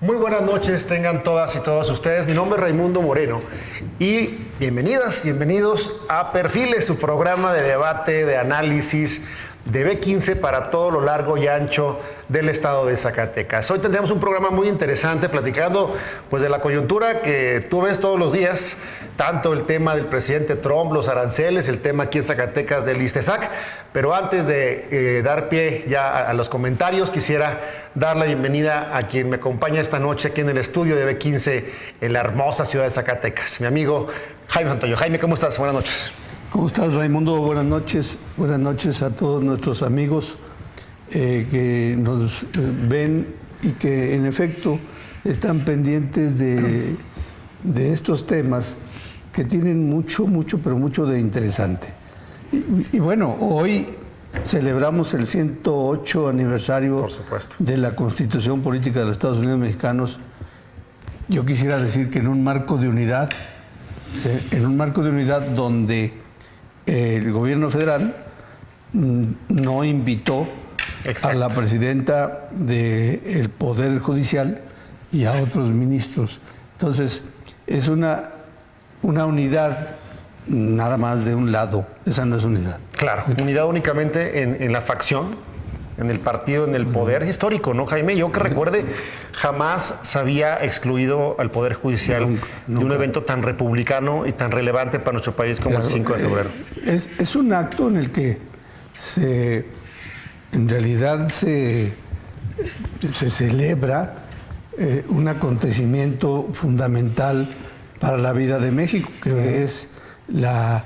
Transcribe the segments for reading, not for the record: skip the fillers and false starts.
Muy buenas noches tengan todas y todos ustedes. Mi nombre es Raimundo Moreno y bienvenidas, bienvenidos a Perfiles, su programa de debate, de análisis de B15 para todo lo largo y ancho del estado de Zacatecas. Hoy tendremos un programa muy interesante platicando pues de la coyuntura que tú ves todos los días, tanto el tema del presidente Trump, los aranceles, el tema aquí en Zacatecas del ISTESAC. Pero antes de dar pie ya a los comentarios, quisiera dar la bienvenida a quien me acompaña esta noche aquí en el estudio de B15 en la hermosa ciudad de Zacatecas, mi amigo Jaime Santoyo. Jaime, ¿cómo estás? Buenas noches. ¿Cómo estás, Raimundo? Buenas noches a todos nuestros amigos que nos ven y que en efecto están pendientes de estos temas que tienen mucho de interesante. Y bueno, hoy celebramos el 108 aniversario, por supuesto, de la Constitución Política de los Estados Unidos Mexicanos. Yo quisiera decir que en un marco de unidad donde el gobierno federal no invitó a la presidenta del Poder Judicial y a otros ministros. Entonces, es una unidad nada más de un lado. Esa no es unidad. Claro, unidad únicamente en la facción, en el partido, en el poder. Es histórico, ¿no, Jaime? Yo que recuerde, jamás se había excluido al Poder Judicial de un evento tan republicano y tan relevante para nuestro país como el 5 de febrero. Es un acto en el que en realidad se celebra un acontecimiento fundamental para la vida de México, que es la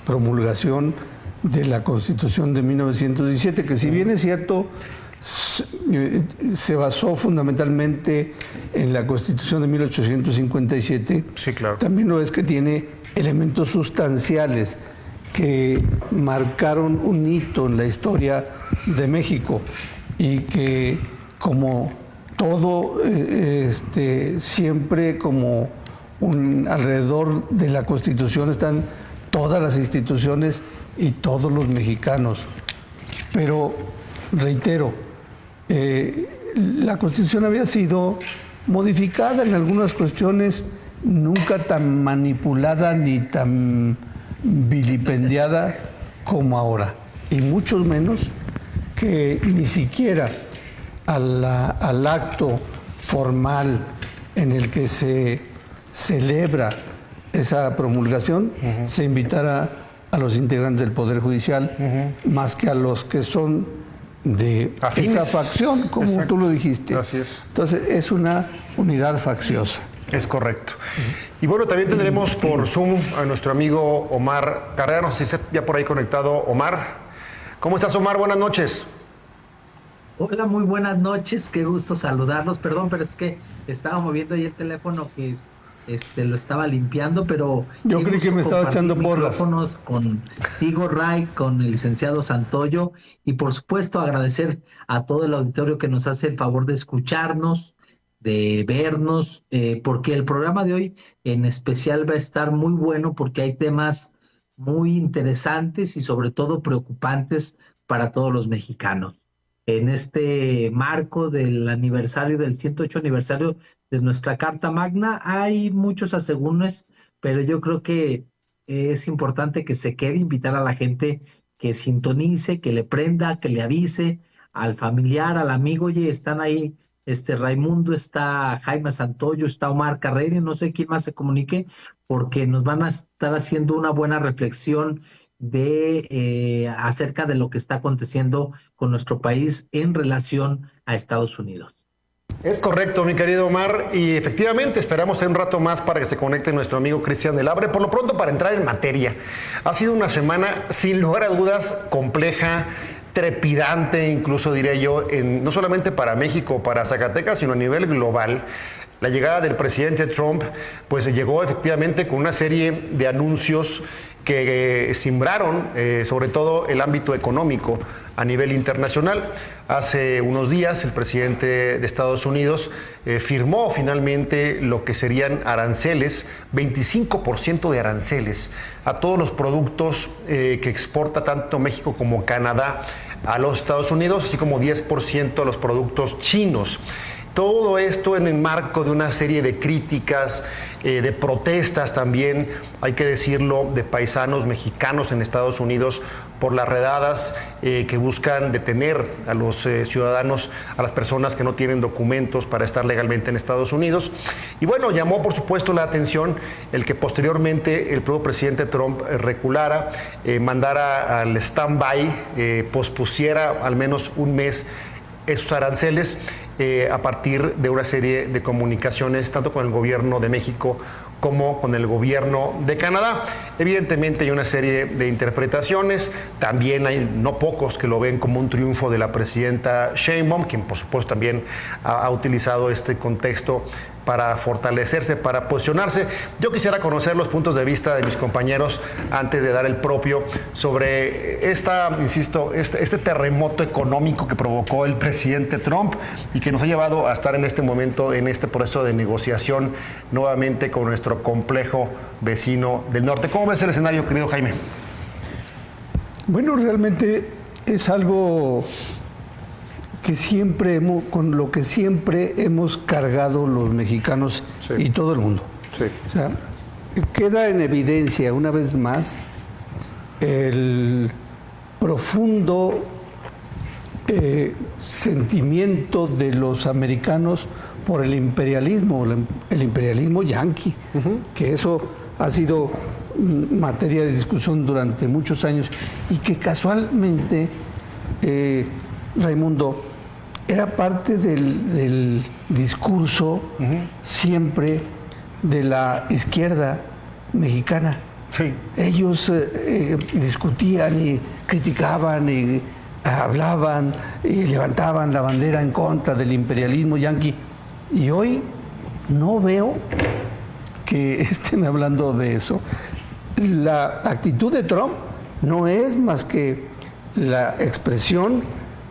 promulgación de la Constitución de 1917, que si bien es cierto, se basó fundamentalmente en la Constitución de 1857, sí, claro, también lo es que tiene elementos sustanciales que marcaron un hito en la historia de México y que, como todo, siempre como alrededor de la Constitución están todas las instituciones y todos los mexicanos. Pero, reitero, la Constitución había sido modificada en algunas cuestiones, nunca tan manipulada ni tan vilipendiada como ahora, y mucho menos que ni siquiera al acto formal en el que se celebra esa promulgación, se invitara a los integrantes del Poder Judicial, más que a los que son de afines, esa facción, como exacto, tú lo dijiste. Así es. Entonces, es una unidad facciosa. Es correcto. Y bueno, también tendremos por Zoom a nuestro amigo Omar Carrera. No sé si está ya por ahí conectado, Omar. ¿Cómo estás, Omar? Buenas noches. Hola, muy buenas noches. Qué gusto saludarlos. Perdón, pero es que estaba moviendo ahí el teléfono que lo estaba limpiando, pero yo creí que me estaba echando porras con Igor Ray, con el licenciado Santoyo, y por supuesto agradecer a todo el auditorio que nos hace el favor de escucharnos, de vernos, porque el programa de hoy en especial va a estar muy bueno porque hay temas muy interesantes y sobre todo preocupantes para todos los mexicanos. En este marco del aniversario, del 108 aniversario de nuestra Carta Magna, hay muchos asegúnes, pero yo creo que es importante que se quede, invitar a la gente que sintonice, que le prenda, que le avise al familiar, al amigo. Oye, están ahí Raimundo, está Jaime Santoyo, está Omar Carrera, no sé quién más se comunique, porque nos van a estar haciendo una buena reflexión acerca de lo que está aconteciendo con nuestro país en relación a Estados Unidos. Es correcto, mi querido Omar, y efectivamente esperamos un rato más para que se conecte nuestro amigo Cristian del Abre. Por lo pronto, para entrar en materia, ha sido una semana sin lugar a dudas compleja, trepidante, incluso diré yo, no solamente para México, para Zacatecas, sino a nivel global. La llegada del presidente Trump pues llegó efectivamente con una serie de anuncios que simbraron sobre todo el ámbito económico a nivel internacional. Hace unos días el presidente de Estados Unidos firmó finalmente lo que serían aranceles, 25% de aranceles a todos los productos que exporta tanto México como Canadá a los Estados Unidos, así como 10% a los productos chinos. Todo esto en el marco de una serie de críticas, de protestas también, hay que decirlo, de paisanos mexicanos en Estados Unidos por las redadas que buscan detener a los ciudadanos, a las personas que no tienen documentos para estar legalmente en Estados Unidos. Y bueno, llamó por supuesto la atención el que posteriormente el propio presidente Trump reculara, mandara al stand-by, pospusiera al menos un mes esos aranceles a partir de una serie de comunicaciones tanto con el gobierno de México como con el gobierno de Canadá. Evidentemente hay una serie de interpretaciones, también hay no pocos que lo ven como un triunfo de la presidenta Sheinbaum, quien por supuesto también ha utilizado este contexto para fortalecerse, para posicionarse. Yo quisiera conocer los puntos de vista de mis compañeros antes de dar el propio sobre este terremoto económico que provocó el presidente Trump y que nos ha llevado a estar en este momento, en este proceso de negociación nuevamente con nuestro complejo vecino del norte. ¿Cómo ves el escenario, querido Jaime? Bueno, realmente es algo que con lo que siempre hemos cargado los mexicanos, sí, y todo el mundo. Sí. O sea, queda en evidencia una vez más el profundo sentimiento de los americanos por el imperialismo yanqui, que eso ha sido materia de discusión durante muchos años y que casualmente, Raimundo, era parte del discurso siempre de la izquierda mexicana. Sí. Ellos discutían y criticaban y hablaban y levantaban la bandera en contra del imperialismo yanqui. Y hoy no veo que estén hablando de eso. La actitud de Trump no es más que la expresión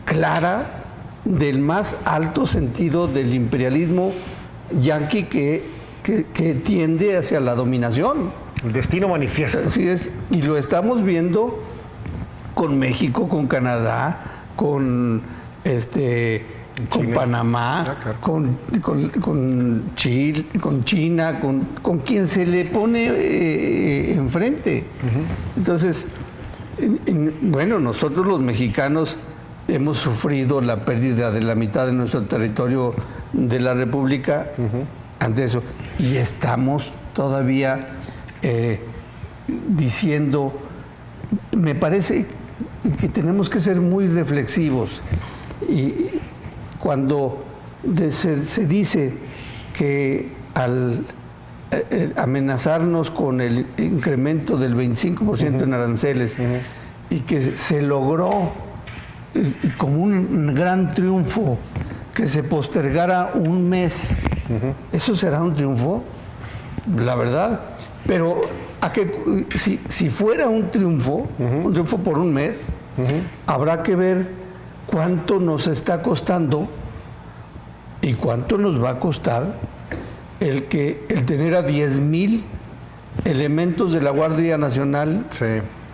clara del más alto sentido del imperialismo yanqui que tiende hacia la dominación. El destino manifiesto. Así es, y lo estamos viendo con México, con Canadá, con con Panamá, claro, con Chile, con China, con quien se le pone enfrente. Entonces, bueno, nosotros los mexicanos hemos sufrido la pérdida de la mitad de nuestro territorio de la República ante eso. Y estamos todavía diciendo, me parece que tenemos que ser muy reflexivos. Y cuando se dice que al amenazarnos con el incremento del 25% en aranceles y que se logró como un gran triunfo que se postergara un mes, ¿eso será un triunfo? La verdad. Pero si fuera un triunfo por un mes, habrá que ver cuánto nos está costando y cuánto nos va a costar el tener a 10,000 elementos de la Guardia Nacional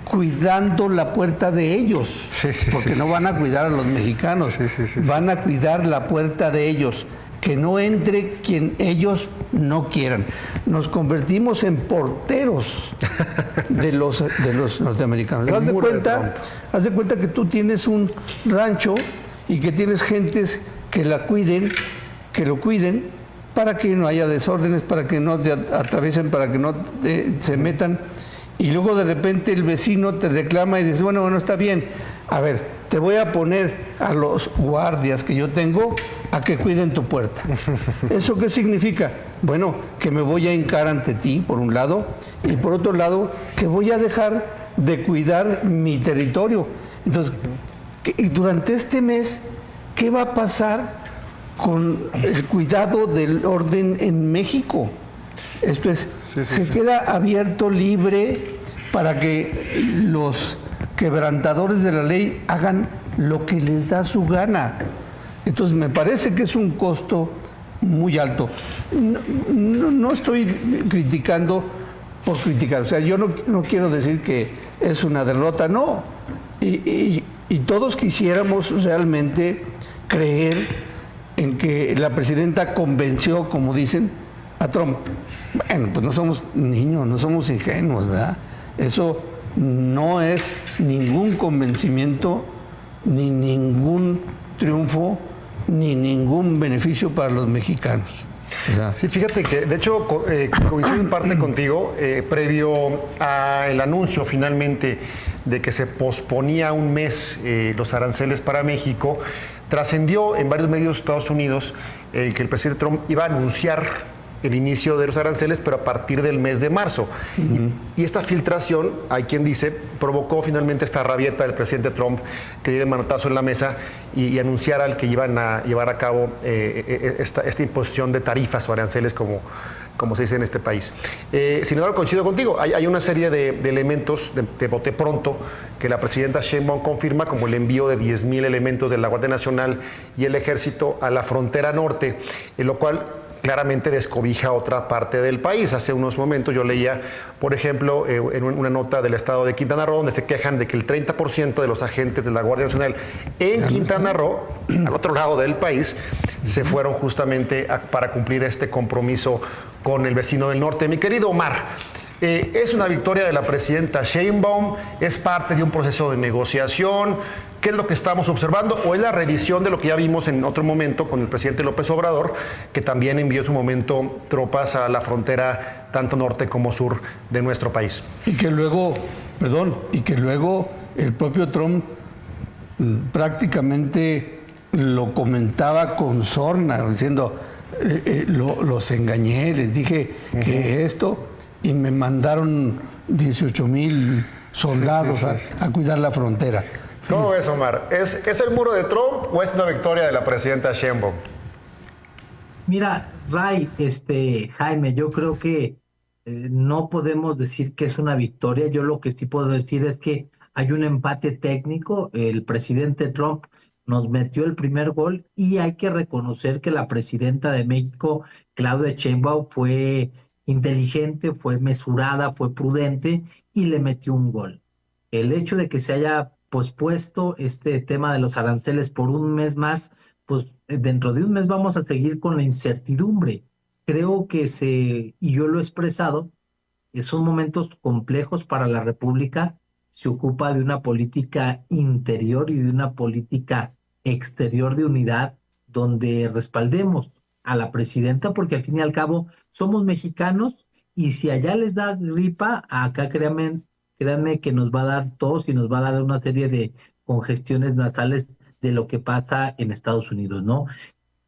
cuidando la puerta de ellos, porque no van a cuidar a los mexicanos, van a cuidar la puerta de ellos, que no entre quien ellos no quieran. Nos convertimos en porteros de los norteamericanos. Haz de cuenta que tú tienes un rancho y que tienes gentes que lo cuiden para que no haya desórdenes, para que no te atraviesen, para que no se metan. Y luego de repente el vecino te reclama y dice, bueno, está bien, a ver, te voy a poner a los guardias que yo tengo a que cuiden tu puerta. ¿Eso qué significa? Bueno, que me voy a hincar ante ti, por un lado, y por otro lado, que voy a dejar de cuidar mi territorio. Entonces, durante este mes, ¿qué va a pasar con el cuidado del orden en México? Esto es, se queda abierto, libre, para que los quebrantadores de la ley hagan lo que les da su gana. Entonces me parece que es un costo muy alto. No estoy criticando por criticar, o sea, yo no quiero decir que es una derrota, no. Y Y todos quisiéramos realmente creer en que la presidenta convenció, como dicen, a Trump. Bueno, pues no somos niños, no somos ingenuos, ¿verdad? Eso no es ningún convencimiento, ni ningún triunfo, ni ningún beneficio para los mexicanos. Sí, fíjate que de hecho coincido en parte contigo, previo al anuncio finalmente de que se posponía un mes los aranceles para México, trascendió en varios medios de Estados Unidos que el presidente Trump iba a anunciar el inicio de los aranceles, pero a partir del mes de marzo. Y esta filtración, hay quien dice, provocó finalmente esta rabieta del presidente Trump que diera el manotazo en la mesa y anunciara el que iban a llevar a cabo esta imposición de tarifas o aranceles como se dice en este país. Sin embargo, coincido contigo, hay una serie de elementos de bote pronto que la presidenta Sheinbaum confirma, como el envío de 10,000 elementos de la Guardia Nacional y el Ejército a la frontera norte, en lo cual claramente descobija otra parte del país. Hace unos momentos yo leía, por ejemplo, en una nota del estado de Quintana Roo, donde se quejan de que el 30% de los agentes de la Guardia Nacional en Quintana Roo, al otro lado del país, se fueron justamente para cumplir este compromiso con el vecino del norte. Mi querido Omar, ¿es una victoria de la presidenta Sheinbaum? ¿Es parte de un proceso de negociación? ¿Qué es lo que estamos observando? ¿O es la reedición de lo que ya vimos en otro momento con el presidente López Obrador, que también envió en su momento tropas a la frontera tanto norte como sur de nuestro país? Y que luego el propio Trump prácticamente lo comentaba con sorna, diciendo, los engañé, les dije que esto, y me mandaron 18,000 soldados a cuidar la frontera. ¿Cómo ves, Omar? ¿Es el muro de Trump o es una victoria de la presidenta Sheinbaum? Mira, Ray, Jaime, yo creo que no podemos decir que es una victoria. Yo lo que sí puedo decir es que hay un empate técnico. El presidente Trump nos metió el primer gol y hay que reconocer que la presidenta de México, Claudia Sheinbaum, fue inteligente, fue mesurada, fue prudente y le metió un gol. El hecho de que se haya pospuesto este tema de los aranceles por un mes más, pues dentro de un mes vamos a seguir con la incertidumbre. Creo que y yo lo he expresado, son momentos complejos para la República. Se ocupa de una política interior y de una política exterior de unidad donde respaldemos a la presidenta, porque al fin y al cabo somos mexicanos y si allá les da gripa, acá créanme que nos va a dar tos y nos va a dar una serie de congestiones nasales de lo que pasa en Estados Unidos, ¿no?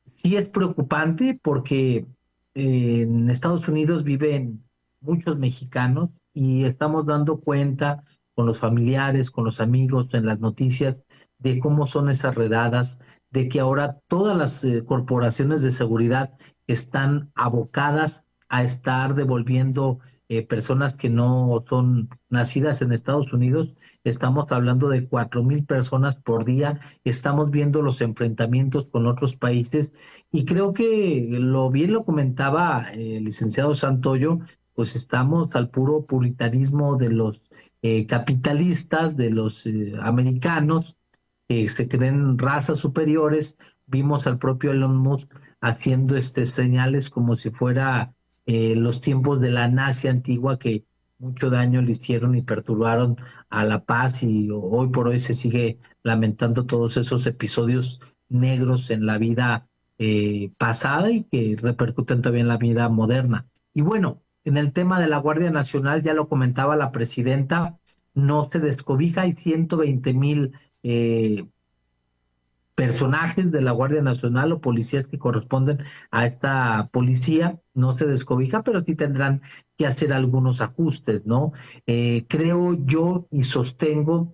Sí es preocupante porque en Estados Unidos viven muchos mexicanos y estamos dando cuenta con los familiares, con los amigos, en las noticias, de cómo son esas redadas, de que ahora todas las corporaciones de seguridad están abocadas a estar devolviendo personas que no son nacidas en Estados Unidos. Estamos hablando de 4,000 personas por día. Estamos viendo los enfrentamientos con otros países y creo que bien lo comentaba el licenciado Santoyo, pues estamos al puro puritanismo de los capitalistas, de los americanos, que se creen razas superiores. Vimos al propio Elon Musk haciendo señales como si fuera los tiempos de la nazi antigua, que mucho daño le hicieron y perturbaron a la paz, y hoy por hoy se sigue lamentando todos esos episodios negros en la vida pasada y que repercuten todavía en la vida moderna. Y bueno, en el tema de la Guardia Nacional, ya lo comentaba la presidenta, no se descobija, hay 120,000 personajes de la Guardia Nacional o policías que corresponden a esta policía, no se descobija, pero sí tendrán que hacer algunos ajustes, ¿no? Creo yo y sostengo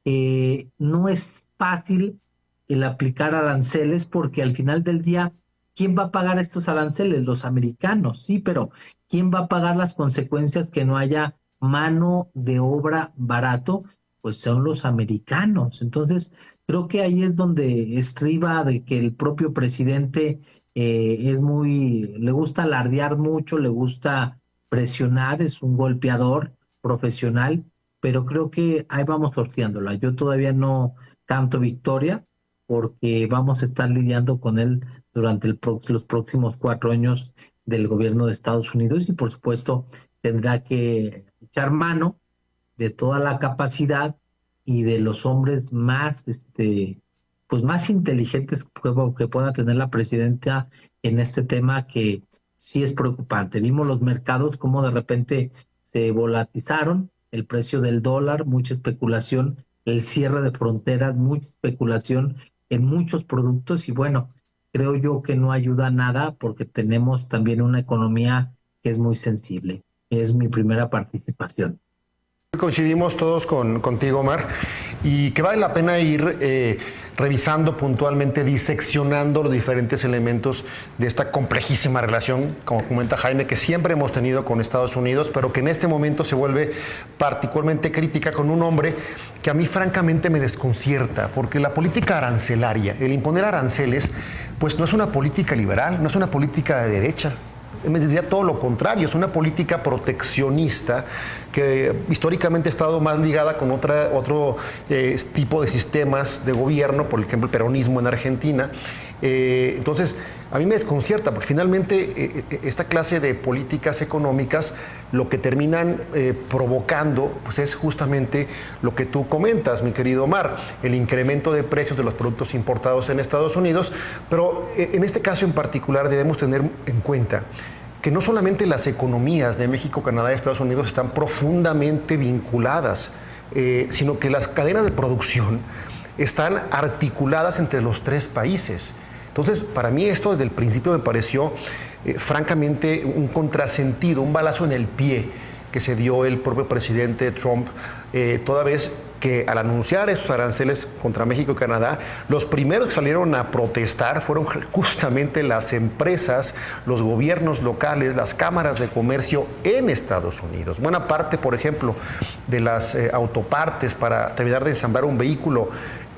que no es fácil el aplicar aranceles, porque al final del día, ¿quién va a pagar estos aranceles? Los americanos, sí, pero ¿quién va a pagar las consecuencias que no haya mano de obra barato? Pues son los americanos. Entonces, creo que ahí es donde estriba de que el propio presidente le gusta alardear mucho, le gusta presionar, es un golpeador profesional, pero creo que ahí vamos sorteándola. Yo todavía no canto victoria, porque vamos a estar lidiando con él durante los próximos 4 años del gobierno de Estados Unidos y por supuesto tendrá que echar mano de toda la capacidad y de los hombres más, pues más inteligentes que pueda tener la presidenta en este tema que sí es preocupante. Vimos los mercados como de repente se volatizaron, el precio del dólar, mucha especulación, el cierre de fronteras, mucha especulación en muchos productos y bueno, creo yo que no ayuda a nada porque tenemos también una economía que es muy sensible. Es mi primera participación. Coincidimos todos contigo, Omar, y que vale la pena ir revisando puntualmente, diseccionando los diferentes elementos de esta complejísima relación, como comenta Jaime, que siempre hemos tenido con Estados Unidos, pero que en este momento se vuelve particularmente crítica con un hombre que a mí francamente me desconcierta, porque la política arancelaria, el imponer aranceles, pues no es una política liberal, no es una política de derecha. Me diría todo lo contrario, es una política proteccionista que históricamente ha estado más ligada con otro tipo de sistemas de gobierno, por ejemplo el peronismo en Argentina. Entonces, a mí me desconcierta porque finalmente esta clase de políticas económicas lo que terminan provocando pues es justamente lo que tú comentas, mi querido Omar, el incremento de precios de los productos importados en Estados Unidos, pero en este caso en particular debemos tener en cuenta que no solamente las economías de México, Canadá y Estados Unidos están profundamente vinculadas, sino que las cadenas de producción están articuladas entre los 3 países. Entonces, para mí esto desde el principio me pareció francamente un contrasentido, un balazo en el pie que se dio el propio presidente Trump, toda vez que al anunciar esos aranceles contra México y Canadá, los primeros que salieron a protestar fueron justamente las empresas, los gobiernos locales, las cámaras de comercio en Estados Unidos. Buena parte, por ejemplo, de las autopartes para terminar de ensamblar un vehículo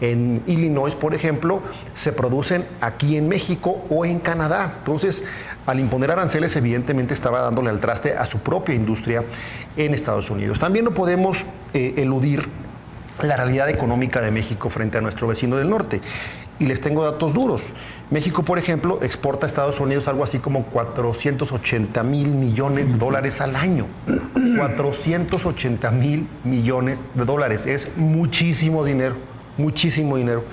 en Illinois, por ejemplo, se producen aquí en México o en Canadá. Entonces, al imponer aranceles, evidentemente estaba dándole al traste a su propia industria en Estados Unidos. También no podemos eludir la realidad económica de México frente a nuestro vecino del norte. Y les tengo datos duros. México, por ejemplo, exporta a Estados Unidos algo así como 480,000 millones de dólares al año. 480,000 millones de dólares. Es muchísimo dinero, muchísimo dinero.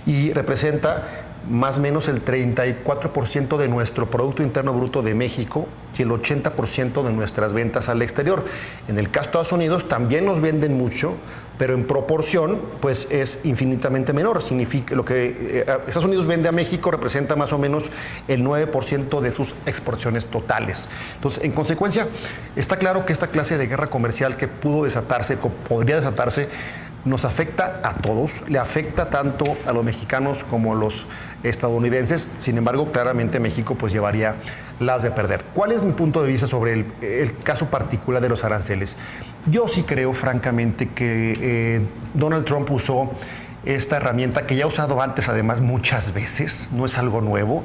Y representa más o menos el 34% de nuestro Producto Interno Bruto de México y el 80% de nuestras ventas al exterior. En el caso de Estados Unidos también nos venden mucho, pero en proporción pues es infinitamente menor. Significa lo que Estados Unidos vende a México representa más o menos el 9% de sus exportaciones totales. Entonces, en consecuencia, está claro que esta clase de guerra comercial que pudo desatarse, podría desatarse, nos afecta a todos, le afecta tanto a los mexicanos como a los estadounidenses. Sin embargo, claramente México pues llevaría las de perder. ¿Cuál es mi punto de vista sobre el caso particular de los aranceles? Yo sí creo francamente que Donald Trump usó esta herramienta que ya ha usado antes además muchas veces, no es algo nuevo,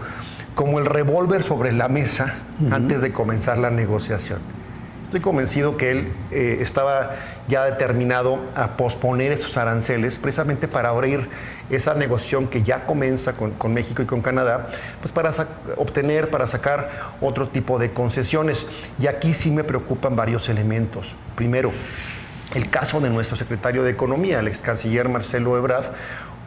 como el revólver sobre la mesa antes de comenzar la negociación. Estoy convencido que él estaba ya determinado a posponer esos aranceles precisamente para abrir esa negociación que ya comienza con México y con Canadá, pues para obtener, para sacar otro tipo de concesiones. Y aquí sí me preocupan varios elementos. Primero, el caso de nuestro secretario de Economía, el ex canciller Marcelo Ebrard,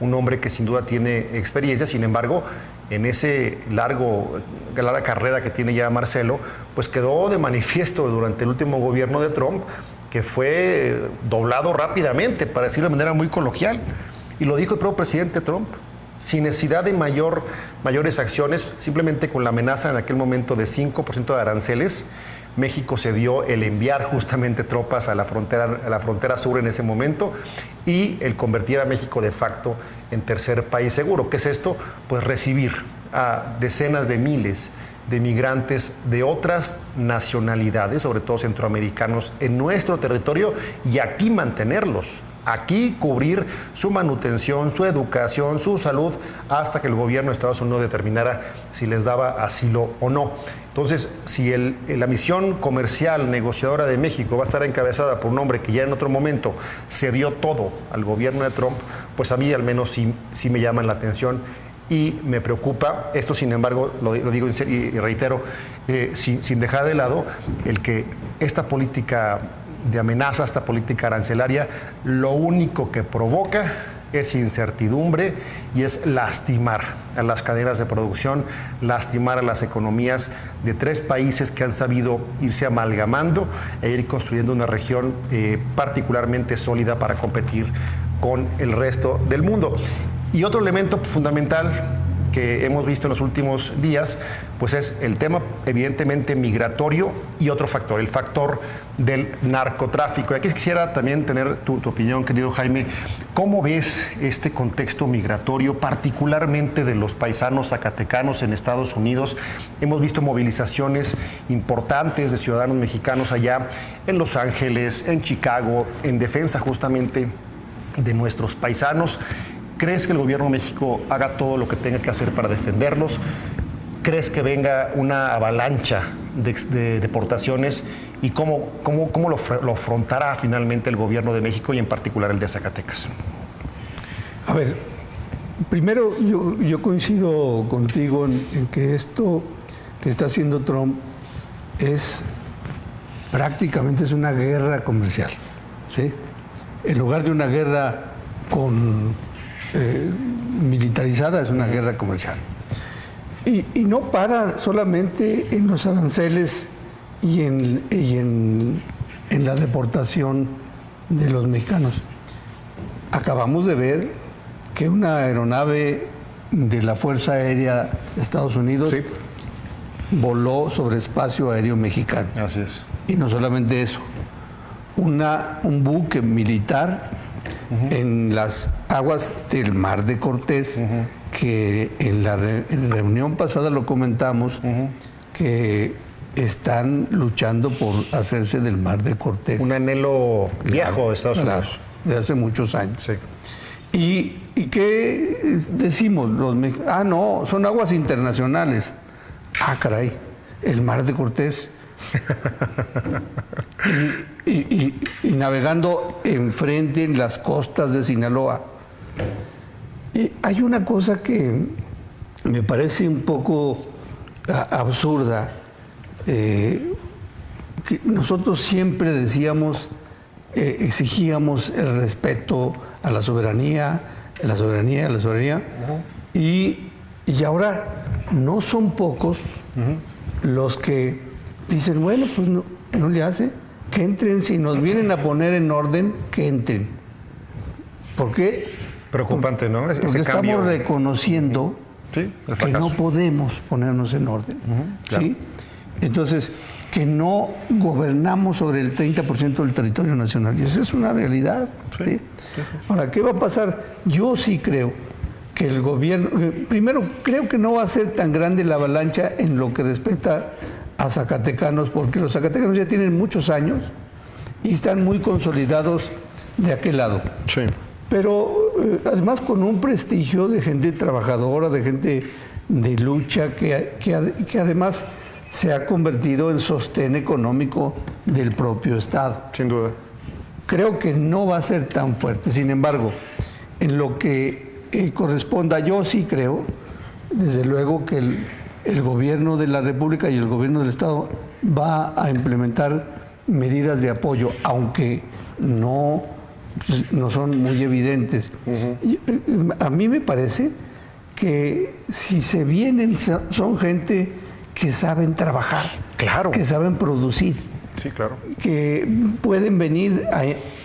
un hombre que sin duda tiene experiencia, sin embargo, en ese larga carrera que tiene ya Marcelo, pues quedó de manifiesto durante el último gobierno de Trump que fue doblado rápidamente, para decirlo de manera muy coloquial. Y lo dijo el propio presidente Trump, sin necesidad de mayores acciones, simplemente con la amenaza en aquel momento de 5% de aranceles, México cedió el enviar justamente tropas a la frontera sur en ese momento y el convertir a México de facto en tercer país seguro. ¿Qué es esto? Pues recibir a decenas de miles de migrantes de otras nacionalidades, sobre todo centroamericanos, en nuestro territorio y aquí mantenerlos. Aquí cubrir su manutención, su educación, su salud, hasta que el gobierno de Estados Unidos determinara si les daba asilo o no. Entonces, si la misión comercial negociadora de México va a estar encabezada por un hombre que ya en otro momento cedió todo al gobierno de Trump, pues a mí al menos sí me llaman la atención y me preocupa. Esto, sin embargo, lo digo en serio y reitero, sin dejar de lado el que esta política de amenaza, esta política arancelaria, lo único que provoca es incertidumbre y es lastimar a las cadenas de producción, lastimar a las economías de 3 países que han sabido irse amalgamando e ir construyendo una región particularmente sólida para competir con el resto del mundo. Y otro elemento fundamental que hemos visto en los últimos días, pues es el tema evidentemente migratorio y otro factor, el factor del narcotráfico. Y aquí quisiera también tener tu opinión, querido Jaime. ¿Cómo ves este contexto migratorio, particularmente de los paisanos zacatecanos en Estados Unidos? Hemos visto movilizaciones importantes de ciudadanos mexicanos allá en Los Ángeles, en Chicago, en defensa justamente de nuestros paisanos. ¿Crees que el gobierno de México haga todo lo que tenga que hacer para defenderlos? ¿Crees que venga una avalancha de deportaciones? ¿Y cómo lo afrontará finalmente el gobierno de México y en particular el de Zacatecas? A ver, primero yo coincido contigo en que esto que está haciendo Trump prácticamente es una guerra comercial, ¿sí? En lugar de una guerra militarizada, es una guerra comercial. Y no para solamente en los aranceles y en la deportación de los mexicanos. Acabamos de ver que una aeronave de la Fuerza Aérea de Estados Unidos voló sobre espacio aéreo mexicano. Así es. Y no solamente eso, un buque militar en las aguas del Mar de Cortés, que en la reunión pasada lo comentamos, que están luchando por hacerse del Mar de Cortés. Un anhelo viejo de Estados Unidos. De hace muchos años. Sí. ¿Y qué decimos? No, son aguas internacionales. Ah, caray, el Mar de Cortés. y navegando enfrente en las costas de Sinaloa. Y hay una cosa que me parece un poco absurda, que nosotros siempre decíamos, exigíamos el respeto a la soberanía, y ahora no son pocos los que dicen, bueno, pues no le hace, que entren, si nos vienen a poner en orden, que entren. ¿Por qué? Preocupante, ¿no? Porque estamos reconociendo que no podemos ponernos en orden. Claro. ¿Sí? Entonces, que no gobernamos sobre el 30% del territorio nacional. Y esa es una realidad. ¿Sí? Ahora, ¿qué va a pasar? Yo sí creo que el gobierno... Primero, creo que no va a ser tan grande la avalancha en lo que respecta a zacatecanos, porque los zacatecanos ya tienen muchos años y están muy consolidados de aquel lado. Sí. Pero además con un prestigio de gente trabajadora, de gente de lucha, que además se ha convertido en sostén económico del propio Estado. Sin duda. Creo que no va a ser tan fuerte. Sin embargo, en lo que corresponda, yo sí creo, desde luego, que el gobierno de la República y el gobierno del Estado va a implementar medidas de apoyo, aunque no son muy evidentes. A mí me parece que si se vienen, son gente que saben trabajar, claro, que saben producir, sí, claro, que pueden venir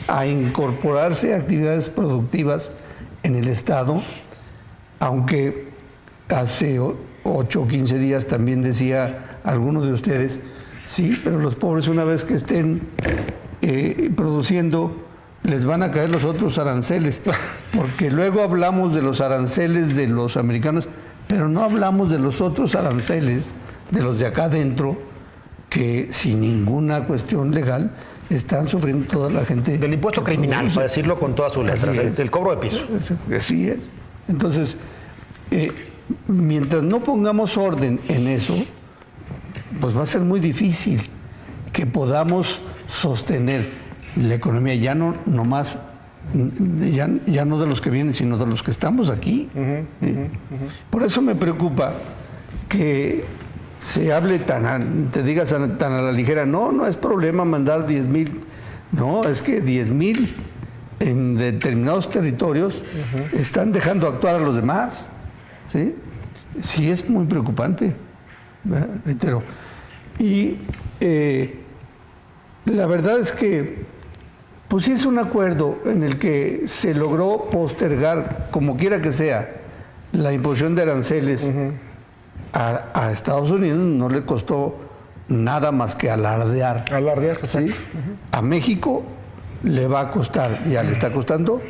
a incorporarse a actividades productivas en el Estado, aunque hace 8 o 15 días también decía algunos de ustedes, sí, pero los pobres una vez que estén produciendo, les van a caer los otros aranceles, porque luego hablamos de los aranceles de los americanos, pero no hablamos de los otros aranceles, de los de acá adentro, que sin ninguna cuestión legal están sufriendo toda la gente. Del impuesto criminal, produce, para decirlo con todas sus letras, del cobro de piso. Así es. Entonces, mientras no pongamos orden en eso, pues va a ser muy difícil que podamos sostener la economía, ya no nomás ya no de los que vienen, sino de los que estamos aquí. Por eso me preocupa que se hable te digas tan a la ligera, no es problema mandar 10,000. No, es que 10,000 en determinados territorios están dejando actuar a los demás. ¿Sí? Sí, es muy preocupante, ¿verdad? Reitero. Y la verdad es que, pues sí es un acuerdo en el que se logró postergar, como quiera que sea, la imposición de aranceles a Estados Unidos. No le costó nada más que alardear. Alardear, ¿Sí? exacto. A México le va a costar, ya le está costando,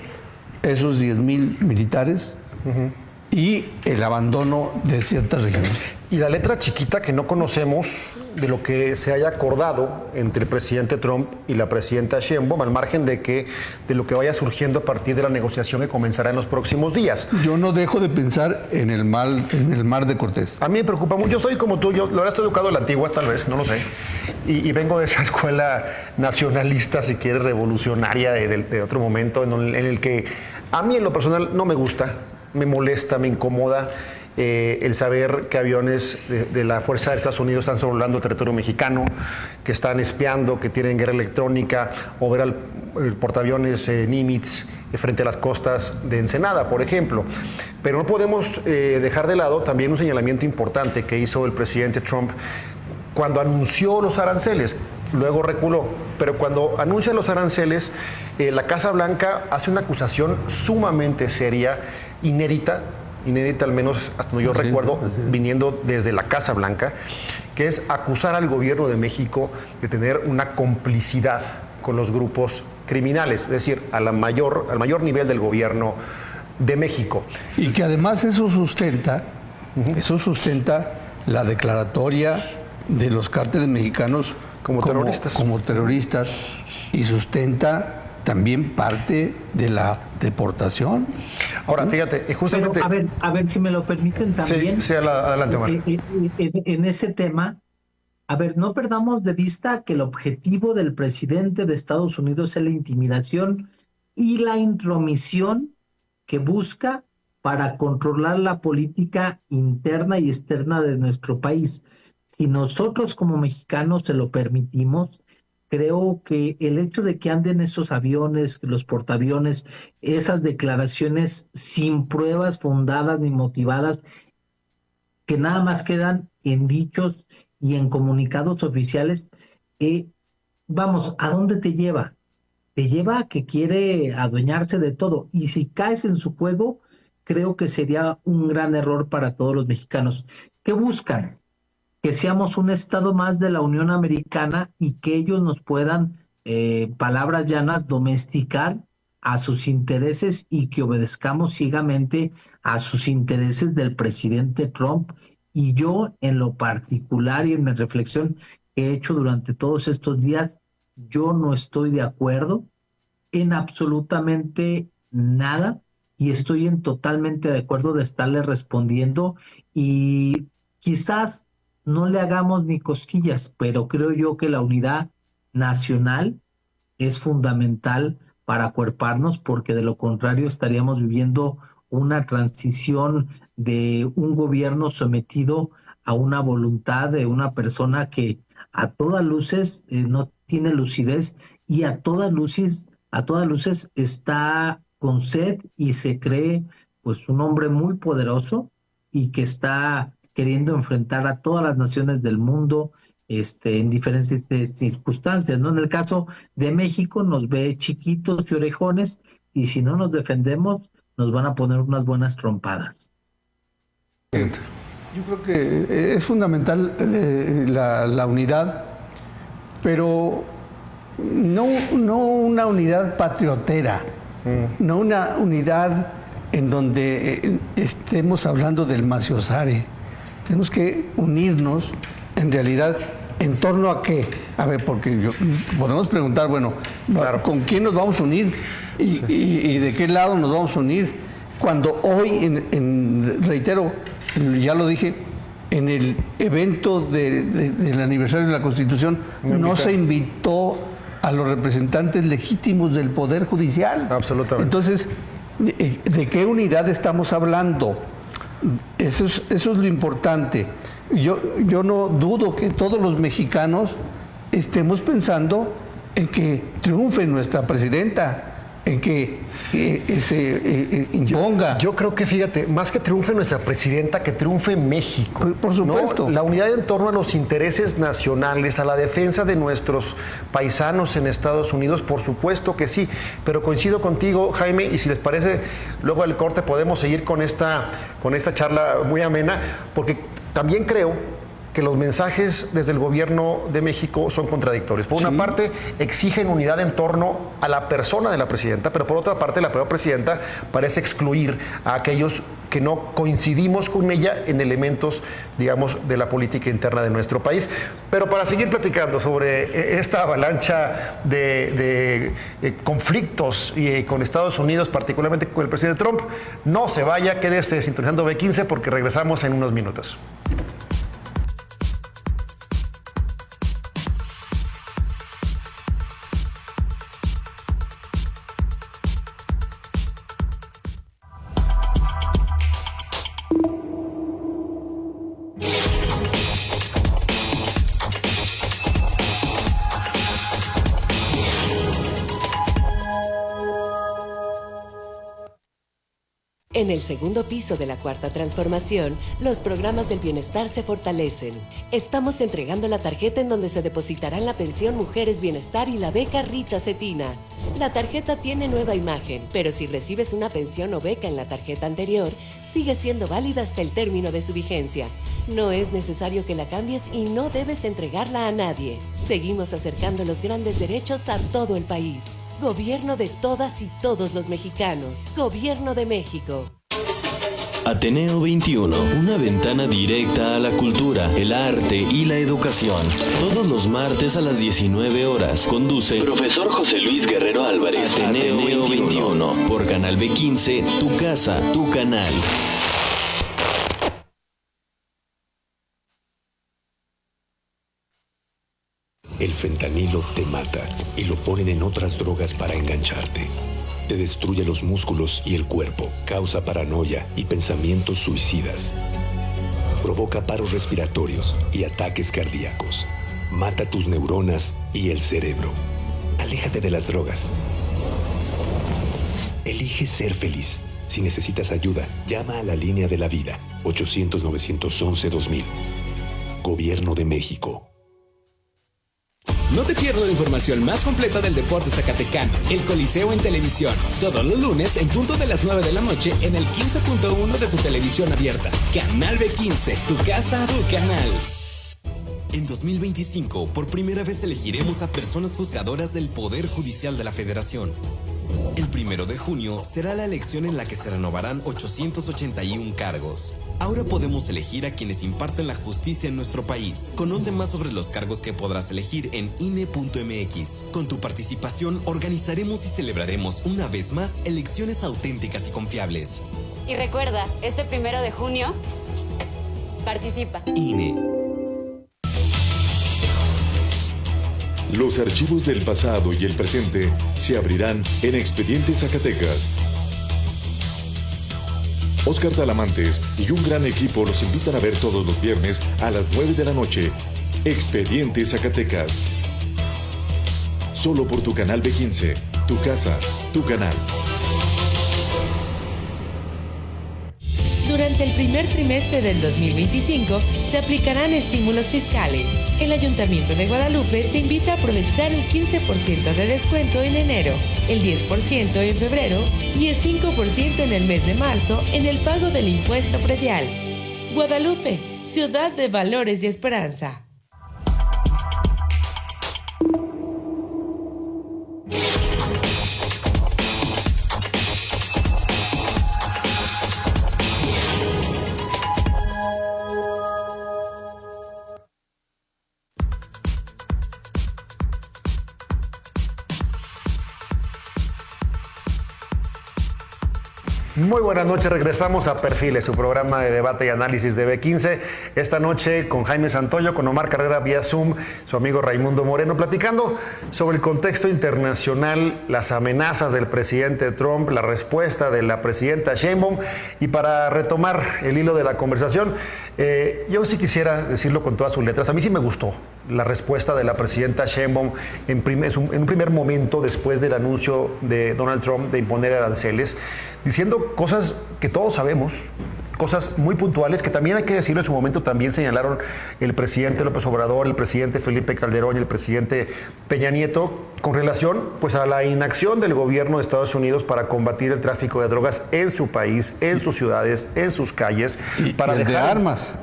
esos 10,000 militares y el abandono de ciertas regiones. Y la letra chiquita que no conocemos de lo que se haya acordado entre el presidente Trump y la presidenta Sheinbaum, al margen de lo que vaya surgiendo a partir de la negociación que comenzará en los próximos días. Yo no dejo de pensar en el mar de Cortés. A mí me preocupa mucho. Yo estoy como tú, yo la verdad estoy educado a la antigua, tal vez, no lo sé. Y vengo de esa escuela nacionalista, si quieres, revolucionaria de otro momento, en el que a mí en lo personal no me gusta, me molesta, me incomoda el saber que aviones de la Fuerza de Estados Unidos están sobrevolando el territorio mexicano, que están espiando, que tienen guerra electrónica, o ver el portaaviones Nimitz frente a las costas de Ensenada, por ejemplo. Pero no podemos dejar de lado también un señalamiento importante que hizo el presidente Trump cuando anunció los aranceles. Luego reculó, pero cuando anuncia los aranceles, la Casa Blanca hace una acusación sumamente seria, inédita al menos hasta donde yo recuerdo, viniendo desde la Casa Blanca, que es acusar al gobierno de México de tener una complicidad con los grupos criminales, es decir, al mayor nivel del gobierno de México. Y que además eso sustenta la declaratoria de los cárteles mexicanos como terroristas y sustenta también parte de la deportación. Ahora, fíjate, justamente... Pero, a ver si me lo permiten también. Sí, adelante, Omar. En ese tema, no perdamos de vista que el objetivo del presidente de Estados Unidos es la intimidación y la intromisión que busca para controlar la política interna y externa de nuestro país. Si nosotros como mexicanos se lo permitimos, creo que el hecho de que anden esos aviones, los portaaviones, esas declaraciones sin pruebas fundadas ni motivadas, que nada más quedan en dichos y en comunicados oficiales, ¿a dónde te lleva? Te lleva a que quiere adueñarse de todo. Y si caes en su juego, creo que sería un gran error para todos los mexicanos. ¿Qué buscan? Que seamos un estado más de la Unión Americana y que ellos nos puedan, palabras llanas, domesticar a sus intereses y que obedezcamos ciegamente a sus intereses del presidente Trump. Y yo, en lo particular y en mi reflexión que he hecho durante todos estos días, yo no estoy de acuerdo en absolutamente nada y estoy totalmente de acuerdo de estarle respondiendo y quizás no le hagamos ni cosquillas, pero creo yo que la unidad nacional es fundamental para acuerparnos, porque de lo contrario estaríamos viviendo una transición de un gobierno sometido a una voluntad de una persona que a todas luces no tiene lucidez y a todas luces está con sed y se cree pues un hombre muy poderoso y que está queriendo enfrentar a todas las naciones del mundo en diferentes circunstancias, ¿no? En el caso de México nos ve chiquitos y orejones y si no nos defendemos nos van a poner unas buenas trompadas. Yo creo que es fundamental la unidad, pero no una unidad patriotera, no una unidad en donde estemos hablando del maciosare. Tenemos que unirnos, en realidad, ¿en torno a qué? A ver, porque podemos preguntar, bueno, claro, ¿con quién nos vamos a unir? ¿Y de qué lado nos vamos a unir? Cuando hoy, reitero, ya lo dije, en el evento del aniversario de la Constitución, no se invitó a los representantes legítimos del Poder Judicial. Absolutamente. Entonces, ¿de qué unidad estamos hablando? Eso es lo importante. Yo no dudo que todos los mexicanos estemos pensando en que triunfe nuestra presidenta, en que se imponga. Yo creo que, fíjate, más que triunfe nuestra presidenta, que triunfe México. Por supuesto. ¿No? La unidad en torno a los intereses nacionales, a la defensa de nuestros paisanos en Estados Unidos, por supuesto que sí. Pero coincido contigo, Jaime, y si les parece, luego del corte podemos seguir con esta charla muy amena, porque también creo que los mensajes desde el gobierno de México son contradictorios. Por una parte, exigen unidad en torno a la persona de la presidenta, pero por otra parte, la propia presidenta parece excluir a aquellos que no coincidimos con ella en elementos, digamos, de la política interna de nuestro país. Pero para seguir platicando sobre esta avalancha de conflictos con Estados Unidos, particularmente con el presidente Trump, no se vaya, quédese sintonizando B15 porque regresamos en unos minutos. En el segundo piso de la Cuarta Transformación, los programas del bienestar se fortalecen. Estamos entregando la tarjeta en donde se depositarán la pensión Mujeres Bienestar y la beca Rita Cetina. La tarjeta tiene nueva imagen, pero si recibes una pensión o beca en la tarjeta anterior, sigue siendo válida hasta el término de su vigencia. No es necesario que la cambies y no debes entregarla a nadie. Seguimos acercando los grandes derechos a todo el país. Gobierno de todas y todos los mexicanos. Gobierno de México. Ateneo 21, una ventana directa a la cultura, el arte y la educación. Todos los martes a las 19 horas. Conduce Profesor José Luis Guerrero Álvarez. Ateneo 21, por Canal B15, tu casa, tu canal. El fentanilo te mata y lo ponen en otras drogas para engancharte. Te destruye los músculos y el cuerpo, causa paranoia y pensamientos suicidas. Provoca paros respiratorios y ataques cardíacos. Mata tus neuronas y el cerebro. Aléjate de las drogas. Elige ser feliz. Si necesitas ayuda, llama a la línea de la vida, 800-911-2000. Gobierno de México. No te pierdas la información más completa del deporte zacatecano, el Coliseo en televisión, todos los lunes en punto de las 9 de la noche en el 15.1 de tu televisión abierta. Canal B15, tu casa, tu canal. En 2025, por primera vez elegiremos a personas juzgadoras del Poder Judicial de la Federación. El 1 de junio será la elección en la que se renovarán 881 cargos. Ahora podemos elegir a quienes imparten la justicia en nuestro país. Conoce más sobre los cargos que podrás elegir en INE.mx. Con tu participación organizaremos y celebraremos una vez más elecciones auténticas y confiables. Y recuerda, este 1 de junio, participa. INE. Los archivos del pasado y el presente se abrirán en Expedientes Zacatecas. Óscar Talamantes y un gran equipo los invitan a ver todos los viernes a las 9 de la noche. Expedientes Zacatecas. Solo por tu canal B15, tu casa, tu canal. Durante el primer trimestre del 2025 se aplicarán estímulos fiscales. El Ayuntamiento de Guadalupe te invita a aprovechar el 15% de descuento en enero, el 10% en febrero y el 5% en el mes de marzo en el pago del impuesto predial. Guadalupe, ciudad de valores y esperanza. Muy buenas noches, regresamos a Perfiles, su programa de debate y análisis de B15. Esta noche con Jaime Santoyo, con Omar Carrera vía Zoom, su amigo Raimundo Moreno, platicando sobre el contexto internacional, las amenazas del presidente Trump, la respuesta de la presidenta Sheinbaum. Y para retomar el hilo de la conversación, yo sí quisiera decirlo con todas sus letras. A mí sí me gustó la respuesta de la presidenta Sheinbaum en un primer momento después del anuncio de Donald Trump de imponer aranceles, diciendo cosas que todos sabemos, cosas muy puntuales que también hay que decirlo, en su momento también señalaron el presidente López Obrador, el presidente Felipe Calderón y el presidente Peña Nieto, con relación pues a la inacción del gobierno de Estados Unidos para combatir el tráfico de drogas en su país, en sus ciudades, en sus calles, para dejar de armas.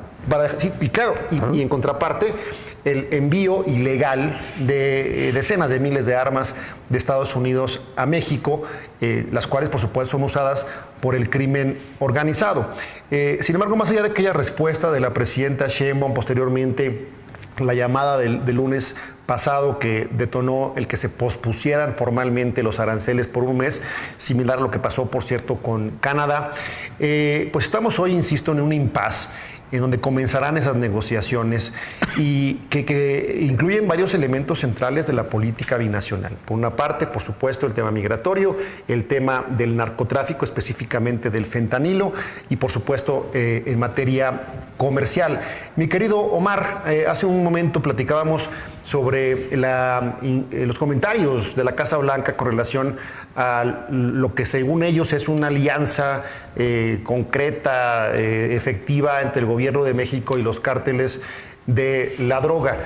Sí, y claro, y en contraparte, el envío ilegal de decenas de miles de armas de Estados Unidos a México, las cuales por supuesto son usadas por el crimen organizado. Sin embargo, más allá de aquella respuesta de la presidenta Sheinbaum, posteriormente la llamada del lunes pasado que detonó el que se pospusieran formalmente los aranceles por un mes, similar a lo que pasó, por cierto, con Canadá, pues estamos hoy, insisto, en un impasse en donde comenzarán esas negociaciones y que incluyen varios elementos centrales de la política binacional. Por una parte, por supuesto, el tema migratorio, el tema del narcotráfico, específicamente del fentanilo, y por supuesto en materia comercial. Mi querido Omar, hace un momento platicábamos sobre los comentarios de la Casa Blanca con relación a lo que según ellos es una alianza concreta, efectiva entre el gobierno de México y los cárteles de la droga.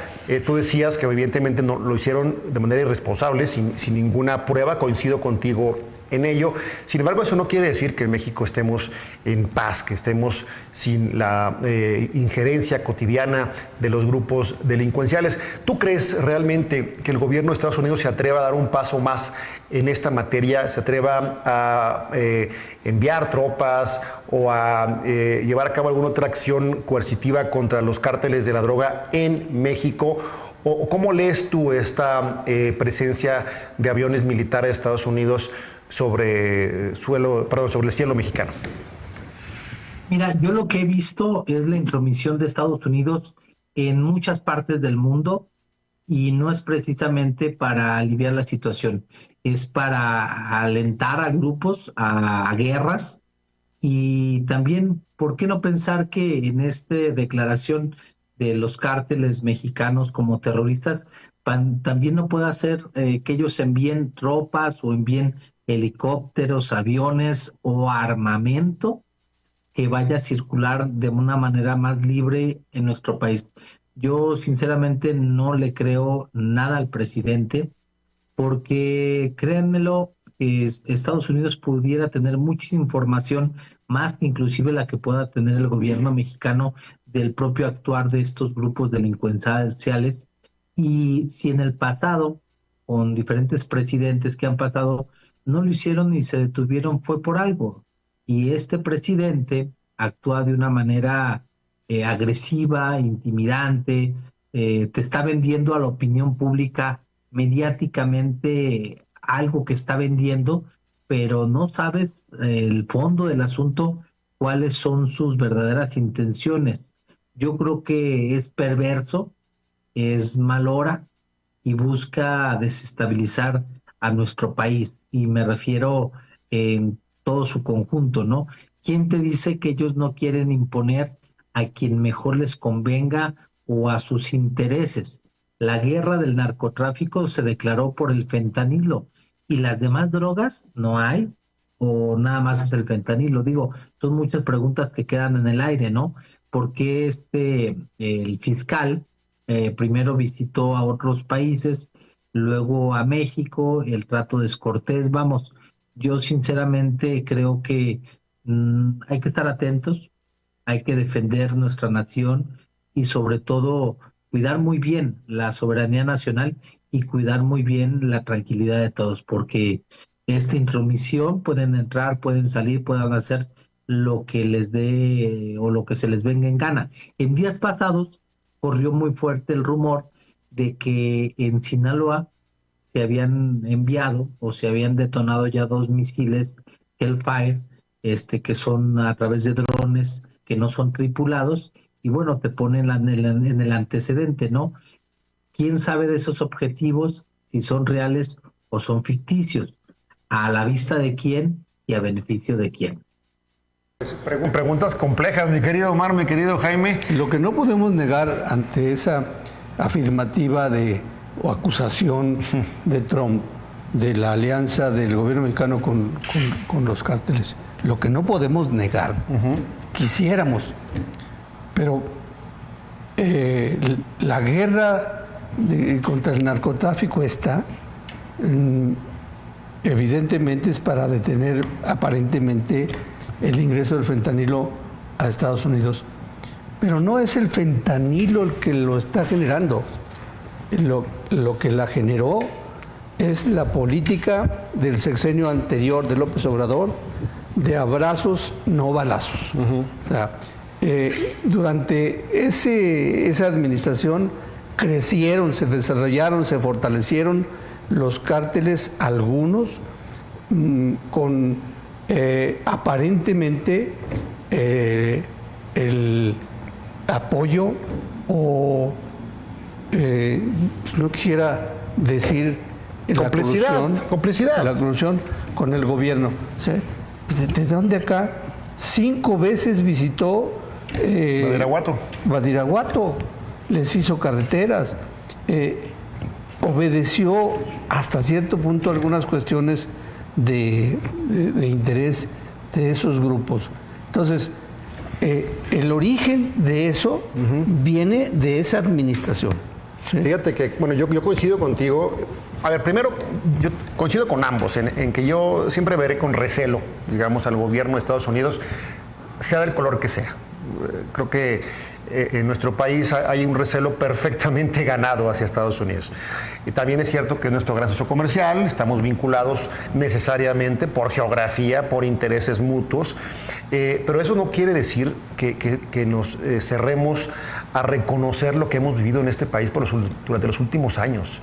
Tú decías que evidentemente no, lo hicieron de manera irresponsable, sin ninguna prueba, coincido contigo en ello. Sin embargo, eso no quiere decir que en México estemos en paz, que estemos sin la injerencia cotidiana de los grupos delincuenciales. ¿Tú crees realmente que el gobierno de Estados Unidos se atreva a dar un paso más en esta materia, se atreva a enviar tropas o a llevar a cabo alguna otra acción coercitiva contra los cárteles de la droga en México? ¿O cómo lees tú esta presencia de aviones militares de Estados Unidos sobre el cielo mexicano? Mira, yo lo que he visto es la intromisión de Estados Unidos en muchas partes del mundo y no es precisamente para aliviar la situación, es para alentar a grupos, a guerras, y también, ¿por qué no pensar que en esta declaración de los cárteles mexicanos como terroristas, también no puede ser que ellos envíen tropas o envíen helicópteros, aviones o armamento que vaya a circular de una manera más libre en nuestro país? Yo sinceramente no le creo nada al presidente, porque créanmelo, Estados Unidos pudiera tener mucha información, más que inclusive la que pueda tener el gobierno mexicano, del propio actuar de estos grupos delincuenciales. Y si en el pasado, con diferentes presidentes que han pasado, no lo hicieron ni se detuvieron, fue por algo. Y este presidente actúa de una manera agresiva, intimidante, te está vendiendo a la opinión pública mediáticamente algo que está vendiendo, pero no sabes el fondo del asunto, cuáles son sus verdaderas intenciones. Yo creo que es perverso, es mal hora y busca desestabilizar a nuestro país, y me refiero en todo su conjunto, ¿no? ¿Quién te dice que ellos no quieren imponer a quien mejor les convenga o a sus intereses? La guerra del narcotráfico se declaró por el fentanilo, y las demás drogas no hay, o nada más es el fentanilo. Digo, son muchas preguntas que quedan en el aire, ¿no? ¿Por qué el fiscal primero visitó a otros países, luego a México, el trato descortés? Vamos, yo sinceramente creo que hay que estar atentos, hay que defender nuestra nación y sobre todo cuidar muy bien la soberanía nacional y cuidar muy bien la tranquilidad de todos, porque esta intromisión pueden entrar, pueden salir, pueden hacer lo que les dé o lo que se les venga en gana. En días pasados corrió muy fuerte el rumor de que en Sinaloa se habían enviado o se habían detonado ya 2 misiles Hellfire que son a través de drones que no son tripulados, y bueno, te ponen en el antecedente, ¿no? ¿Quién sabe de esos objetivos, si son reales o son ficticios? ¿A la vista de quién y a beneficio de quién? Preguntas complejas, mi querido Omar, mi querido Jaime. Lo que no podemos negar ante esa afirmativa o acusación de Trump de la alianza del gobierno mexicano con los cárteles, lo que no podemos negar, quisiéramos, pero la guerra contra el narcotráfico evidentemente es para detener aparentemente el ingreso del fentanilo a Estados Unidos. Pero no es el fentanilo el que lo está generando. Lo que la generó es la política del sexenio anterior de López Obrador de abrazos, no balazos. O sea, durante esa administración crecieron, se desarrollaron, se fortalecieron los cárteles, algunos con aparentemente el apoyo o no quisiera decir complicidad. La corrupción con el gobierno. ¿Sí? ¿De dónde acá? 5 veces visitó Badiraguato, les hizo carreteras, obedeció hasta cierto punto algunas cuestiones de interés de esos grupos. Entonces, el origen de eso viene de esa administración. ¿Sí? Fíjate que, bueno, yo coincido contigo. A ver, primero, yo coincido con ambos en que yo siempre veré con recelo, digamos, al gobierno de Estados Unidos, sea del color que sea. Creo que en nuestro país hay un recelo perfectamente ganado hacia Estados Unidos. Y también es cierto que es nuestro gran socio comercial, estamos vinculados necesariamente por geografía, por intereses mutuos, pero eso no quiere decir que nos cerremos a reconocer lo que hemos vivido en este país durante los últimos años.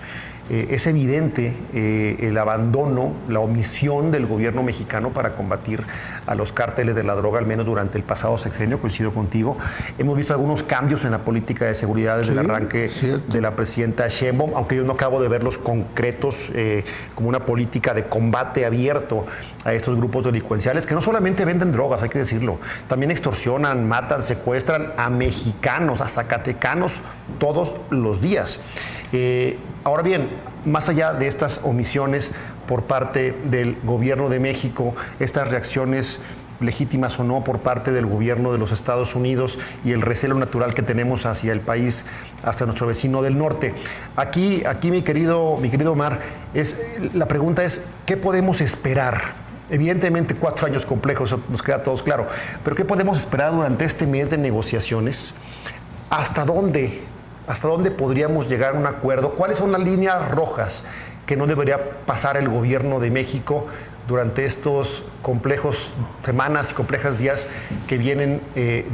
Es evidente el abandono, la omisión del gobierno mexicano para combatir a los cárteles de la droga, al menos durante el pasado sexenio, coincido contigo. Hemos visto algunos cambios en la política de seguridad desde el arranque de la presidenta Sheinbaum, aunque yo no acabo de verlos concretos como una política de combate abierto a estos grupos delincuenciales que no solamente venden drogas, hay que decirlo, también extorsionan, matan, secuestran a mexicanos, a zacatecanos todos los días. Ahora bien, más allá de estas omisiones por parte del gobierno de México, estas reacciones legítimas o no por parte del gobierno de los Estados Unidos y el recelo natural que tenemos hacia el país, hasta nuestro vecino del norte. Aquí mi querido Omar, la pregunta es, ¿qué podemos esperar? Evidentemente 4 años complejos, nos queda a todos claro, pero ¿qué podemos esperar durante este mes de negociaciones? ¿Hasta dónde podríamos llegar a un acuerdo? ¿Cuáles son las líneas rojas que no debería pasar el gobierno de México durante estos complejos semanas y complejas días que vienen,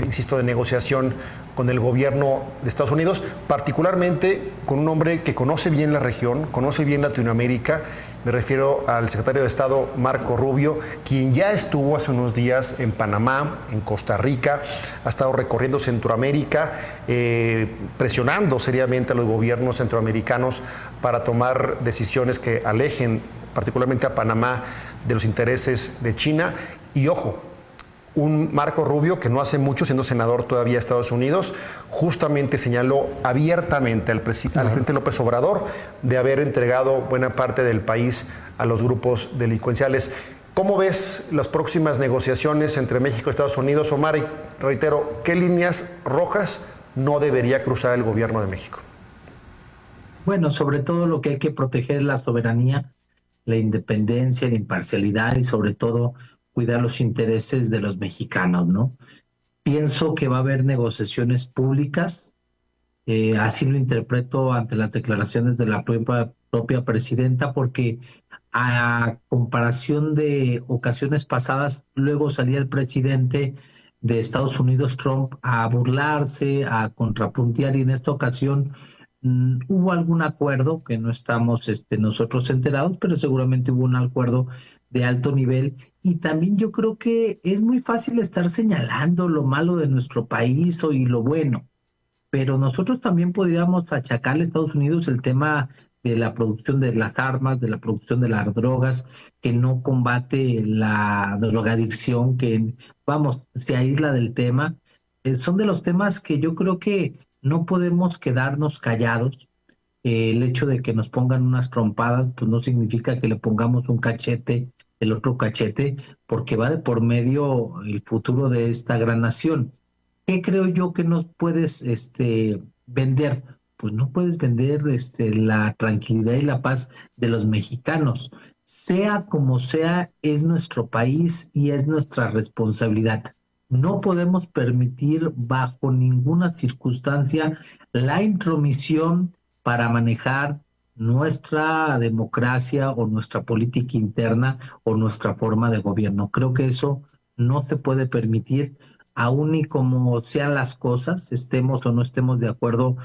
insisto, de negociación con el gobierno de Estados Unidos, particularmente con un hombre que conoce bien la región, conoce bien Latinoamérica? Me refiero al secretario de Estado, Marco Rubio, quien ya estuvo hace unos días en Panamá, en Costa Rica, ha estado recorriendo Centroamérica, presionando seriamente a los gobiernos centroamericanos para tomar decisiones que alejen particularmente a Panamá de los intereses de China. Y ojo, un Marco Rubio que no hace mucho, siendo senador todavía de Estados Unidos, justamente señaló abiertamente al presidente López Obrador de haber entregado buena parte del país a los grupos delincuenciales. ¿Cómo ves las próximas negociaciones entre México y Estados Unidos, Omar? Y reitero, ¿qué líneas rojas no debería cruzar el gobierno de México? Bueno, sobre todo lo que hay que proteger es la soberanía, la independencia, la imparcialidad y sobre todo cuidar los intereses de los mexicanos, ¿no? Pienso que va a haber negociaciones públicas, así lo interpreto ante las declaraciones de la propia presidenta, porque a comparación de ocasiones pasadas, luego salía el presidente de Estados Unidos, Trump, a burlarse, a contrapuntear, y en esta ocasión Hubo algún acuerdo que no estamos nosotros enterados, pero seguramente hubo un acuerdo de alto nivel. Y también yo creo que es muy fácil estar señalando lo malo de nuestro país y lo bueno, pero nosotros también podríamos achacarle a Estados Unidos el tema de la producción de las armas, de la producción de las drogas, que no combate la drogadicción, que, vamos, se aísla del tema. Son de los temas que yo creo que no podemos quedarnos callados. El hecho de que nos pongan unas trompadas, pues no significa que le pongamos un cachete, el otro cachete, porque va de por medio el futuro de esta gran nación. ¿Qué creo yo que nos puedes vender? Pues no puedes vender la tranquilidad y la paz de los mexicanos. Sea como sea, es nuestro país y es nuestra responsabilidad. No podemos permitir bajo ninguna circunstancia la intromisión para manejar nuestra democracia o nuestra política interna o nuestra forma de gobierno. Creo que eso no se puede permitir, aún y como sean las cosas, estemos o no estemos de acuerdo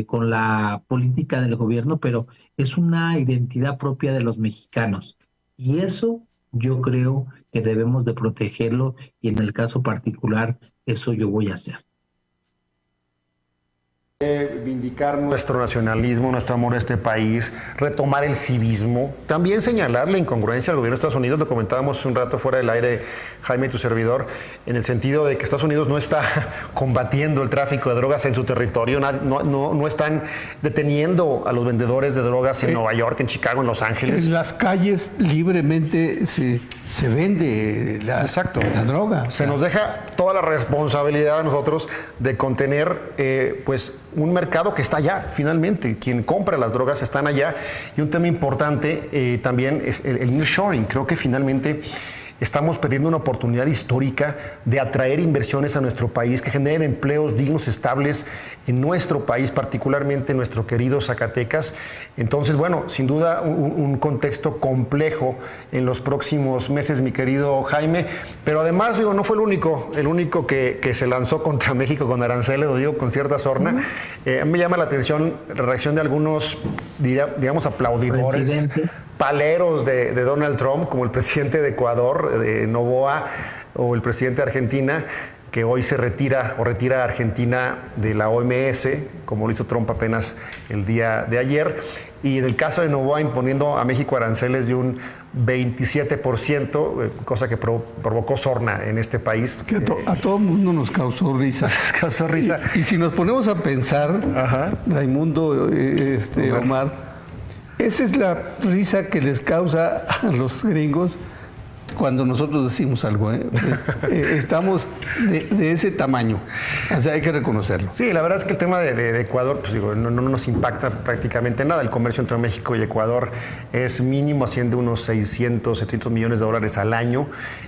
con la política del gobierno, pero es una identidad propia de los mexicanos. Y eso yo creo que debemos de protegerlo, y en el caso particular, eso yo voy a hacer. Vindicar nuestro nacionalismo, nuestro amor a este país, retomar el civismo, también señalar la incongruencia del gobierno de Estados Unidos. Lo comentábamos un rato fuera del aire, Jaime, tu servidor, en el sentido de que Estados Unidos no está combatiendo el tráfico de drogas en su territorio, no están deteniendo a los vendedores de drogas en Nueva York, en Chicago, en Los Ángeles. En las calles libremente se vende la droga. Se nos deja toda la responsabilidad a nosotros de contener, pues, un mercado que está allá, finalmente. Quien compra las drogas están allá. Y un tema importante también es el nearshoring. Creo que finalmente estamos perdiendo una oportunidad histórica de atraer inversiones a nuestro país que generen empleos dignos, estables en nuestro país, particularmente en nuestro querido Zacatecas. Entonces, bueno, sin duda un contexto complejo en los próximos meses, mi querido Jaime, pero además, digo, no fue el único que se lanzó contra México con aranceles, lo digo con cierta sorna. Me llama la atención la reacción de algunos, digamos, aplaudidores, paleros de Donald Trump, como el presidente de Ecuador, de Noboa, o el presidente de Argentina, que hoy se retira a Argentina de la OMS, como lo hizo Trump apenas el día de ayer. Y en el caso de Noboa, imponiendo a México aranceles de un 27%, cosa que provocó sorna en este país. Que a todo el mundo nos causó risa. Y si nos ponemos a pensar, Raimundo, Omar, esa es la risa que les causa a los gringos cuando nosotros decimos algo. Estamos de ese tamaño. O sea, hay que reconocerlo. Sí, la verdad es que el tema de Ecuador, pues digo, no nos impacta prácticamente nada. El comercio entre México y Ecuador es mínimo, asciende unos 600, 700 millones de dólares al año.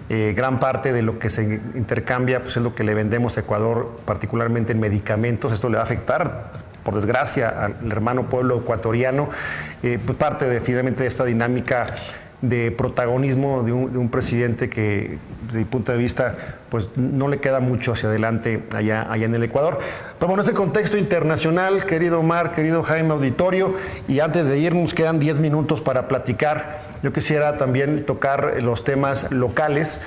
Gran parte de lo que se intercambia, pues, es lo que le vendemos a Ecuador, particularmente en medicamentos. Esto le va a afectar, por desgracia, al hermano pueblo ecuatoriano. Pues parte finalmente de esta dinámica de protagonismo de un presidente que, desde mi punto de vista, pues no le queda mucho hacia adelante allá en el Ecuador. Pero bueno, ese contexto internacional, querido Omar, querido Jaime, auditorio, y antes de irnos quedan 10 minutos para platicar. Yo quisiera también tocar los temas locales,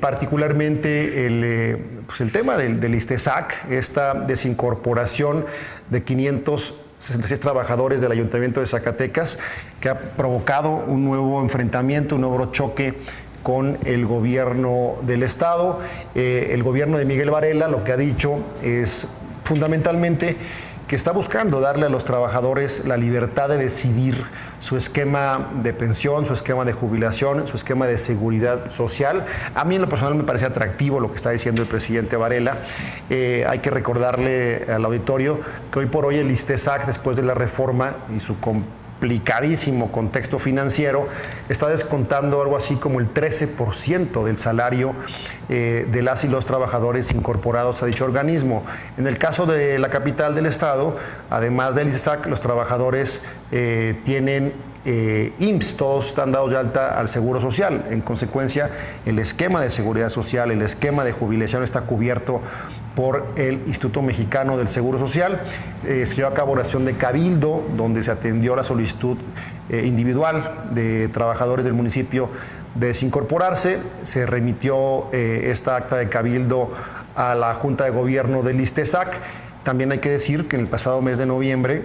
particularmente el tema del ISTESAC, esta desincorporación de 566 trabajadores del Ayuntamiento de Zacatecas, que ha provocado un nuevo enfrentamiento, un nuevo choque con el gobierno del Estado. El gobierno de Miguel Varela lo que ha dicho es fundamentalmente que está buscando darle a los trabajadores la libertad de decidir su esquema de pensión, su esquema de jubilación, su esquema de seguridad social. A mí en lo personal me parece atractivo lo que está diciendo el presidente Varela. Hay que recordarle al auditorio que hoy por hoy el ISTESAC, después de la reforma y su complicadísimo contexto financiero, está descontando algo así como el 13% del salario de las y los trabajadores incorporados a dicho organismo. En el caso de la capital del estado, además del ISTESAC, los trabajadores tienen IMSS, todos están dados de alta al Seguro Social. En consecuencia, el esquema de seguridad social, el esquema de jubilación está cubierto por el Instituto Mexicano del Seguro Social. Se llevó a cabo oración de cabildo, donde se atendió la solicitud individual de trabajadores del municipio de desincorporarse. Se remitió esta acta de cabildo a la Junta de Gobierno del ISTESAC. También hay que decir que en el pasado mes de noviembre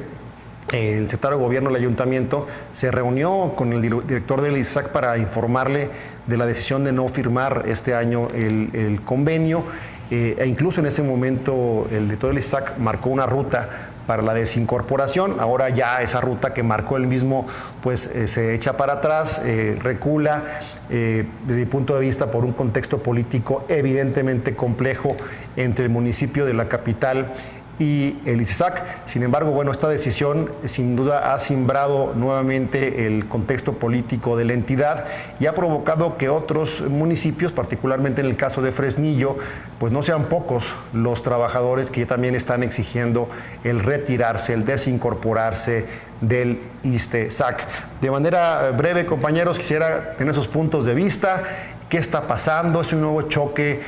el secretario de Gobierno del Ayuntamiento se reunió con el director del ISTESAC para informarle de la decisión de no firmar este año el convenio, e incluso en ese momento el director del ISTESAC marcó una ruta para la desincorporación. Ahora ya esa ruta que marcó él mismo pues se echa para atrás, recula, desde mi punto de vista, por un contexto político evidentemente complejo entre el municipio de la capital y el ISTESAC. Sin embargo, bueno, esta decisión sin duda ha simbrado nuevamente el contexto político de la entidad y ha provocado que otros municipios, particularmente en el caso de Fresnillo, pues no sean pocos los trabajadores que también están exigiendo el retirarse, el desincorporarse del ISTESAC. De manera breve, compañeros, quisiera tener sus puntos de vista. ¿Qué está pasando? Es un nuevo choque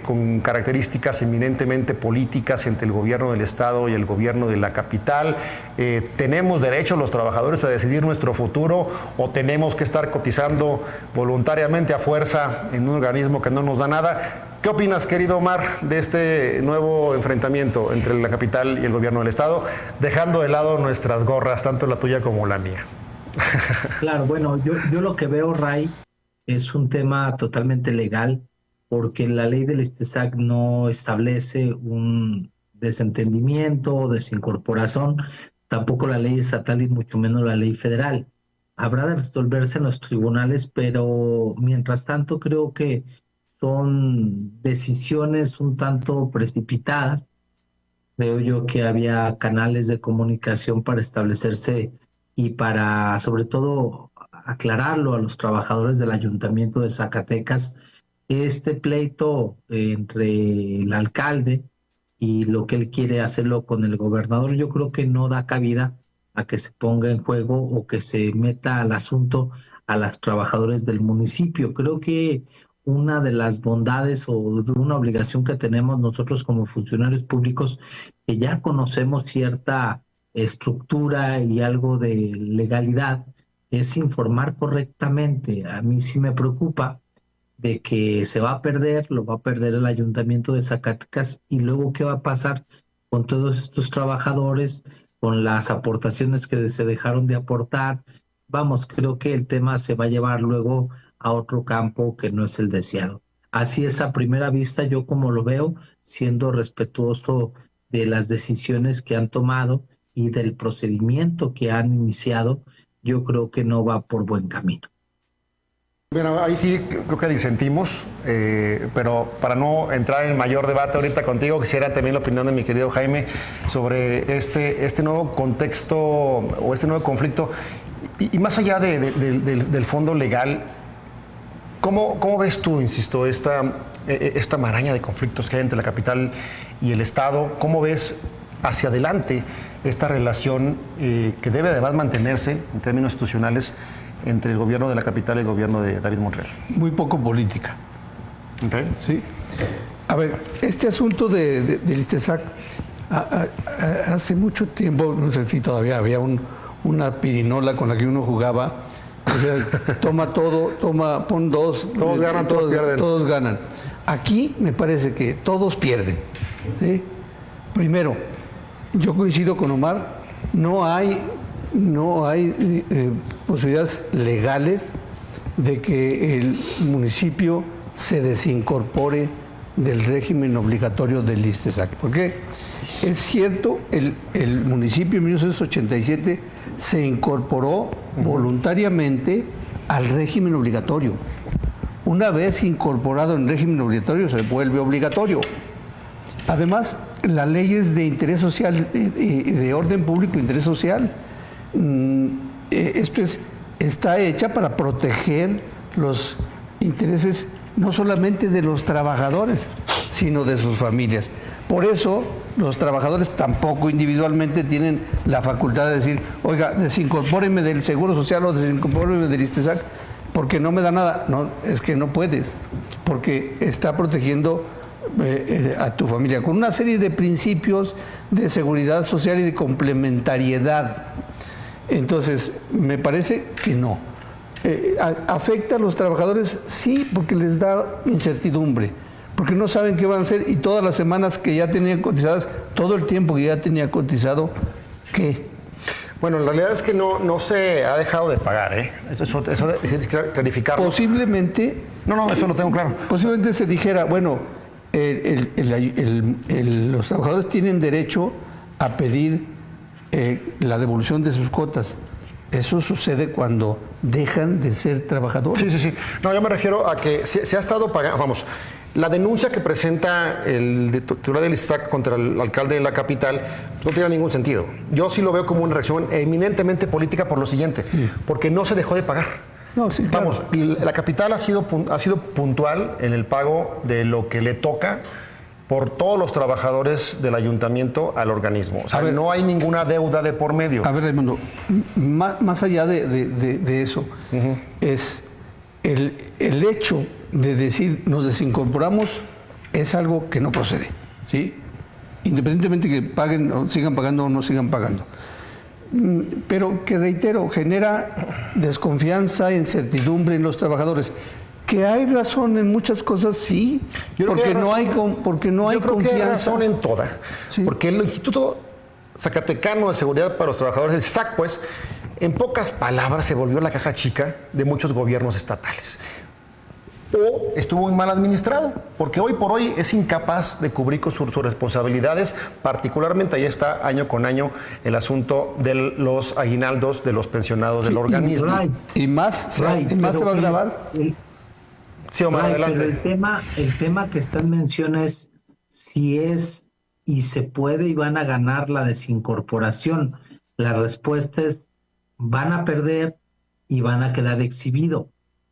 con características eminentemente políticas entre el gobierno del Estado y el gobierno de la capital. ¿Tenemos derecho los trabajadores a decidir nuestro futuro o tenemos que estar cotizando voluntariamente a fuerza en un organismo que no nos da nada? ¿Qué opinas, querido Omar, de este nuevo enfrentamiento entre la capital y el gobierno del Estado, dejando de lado nuestras gorras, tanto la tuya como la mía? Claro, bueno, yo lo que veo, Ray, es un tema totalmente legal, porque la ley del ISTESAC no establece un desentendimiento o desincorporación, tampoco la ley estatal y mucho menos la ley federal. Habrá de resolverse en los tribunales, pero mientras tanto creo que son decisiones un tanto precipitadas. Veo yo que había canales de comunicación para establecerse y para, sobre todo, aclararlo a los trabajadores del Ayuntamiento de Zacatecas, este pleito entre el alcalde y lo que él quiere hacerlo con el gobernador, yo creo que no da cabida a que se ponga en juego o que se meta al asunto a los trabajadores del municipio. Creo que una de las bondades o una obligación que tenemos nosotros como funcionarios públicos, que ya conocemos cierta estructura y algo de legalidad, es informar correctamente. A mí sí me preocupa de que se va a perder, lo va a perder el Ayuntamiento de Zacatecas, y luego qué va a pasar con todos estos trabajadores, con las aportaciones que se dejaron de aportar. Vamos, creo que el tema se va a llevar luego a otro campo que no es el deseado. Así es a primera vista, yo como lo veo, siendo respetuoso de las decisiones que han tomado y del procedimiento que han iniciado, yo creo que no va por buen camino. Bueno, ahí sí creo que disentimos, pero para no entrar en mayor debate ahorita contigo, quisiera también la opinión de mi querido Jaime sobre este nuevo contexto o este nuevo conflicto. Y más allá del fondo legal, ¿cómo ves tú, insisto, esta maraña de conflictos que hay entre la capital y el Estado? ¿Cómo ves hacia adelante esta relación que debe además mantenerse en términos institucionales entre el gobierno de la capital y el gobierno de David Monreal? Muy poco política. Okay. Sí. A ver, este asunto del ISTESAC, hace mucho tiempo, no sé si todavía había una pirinola con la que uno jugaba. O sea, toma todo, pon dos. Todos ganan, todos pierden. Todos ganan. Aquí me parece que todos pierden. ¿Sí? Primero, yo coincido con Omar, no hay posibilidades legales de que el municipio se desincorpore del régimen obligatorio del ISTESAC. ¿Por qué? Es cierto, el municipio en 1987 se incorporó voluntariamente al régimen obligatorio. Una vez incorporado en régimen obligatorio, se vuelve obligatorio. Además, la ley es de interés social, de orden público e interés social. Esto está hecha para proteger los intereses no solamente de los trabajadores, sino de sus familias. Por eso, los trabajadores tampoco individualmente tienen la facultad de decir, oiga, desincorpóreme del Seguro Social o desincorpóreme del ISTESAC porque no me da nada. No, es que no puedes, porque está protegiendo a tu familia, con una serie de principios de seguridad social y de complementariedad. Entonces, me parece que no. ¿Afecta a los trabajadores? Sí, porque les da incertidumbre, porque no saben qué van a hacer y todas las semanas que ya tenían cotizadas, todo el tiempo que ya tenía cotizado, ¿qué? Bueno, la realidad es que no se ha dejado de pagar, ¿eh? Eso es clarificarlo. Posiblemente... No, eso lo tengo claro. Posiblemente se dijera, bueno, los trabajadores tienen derecho a pedir la devolución de sus cuotas. Eso sucede cuando dejan de ser trabajadores. Sí. No, yo me refiero a que se ha estado pagando, vamos, la denuncia que presenta el titular del ISSSTAC contra el alcalde de la capital no tiene ningún sentido. Yo sí lo veo como una reacción eminentemente política por lo siguiente, porque no se dejó de pagar. No, sí, claro. Vamos, la capital ha sido puntual en el pago de lo que le toca por todos los trabajadores del ayuntamiento al organismo. O sea, no hay ninguna deuda de por medio. A ver, Raimundo, más allá de eso, es el hecho de decir nos desincorporamos es algo que no procede, ¿sí? Independientemente que paguen o sigan pagando o no sigan pagando. Pero que, reitero, genera desconfianza e incertidumbre en los trabajadores. Que hay razón en muchas cosas, sí, porque no hay confianza. Que hay razón en toda, sí. Porque el Instituto Zacatecano de Seguridad para los Trabajadores, el SAC, pues, en pocas palabras se volvió la caja chica de muchos gobiernos estatales. O estuvo muy mal administrado, porque hoy por hoy es incapaz de cubrir con sus responsabilidades, particularmente ahí está año con año el asunto de los aguinaldos de los pensionados del organismo. Y más se va a grabar. Sí, Omar, adelante. Pero el tema que está en mención es si es y se puede y van a ganar la desincorporación. La respuesta es van a perder y van a quedar exhibidos.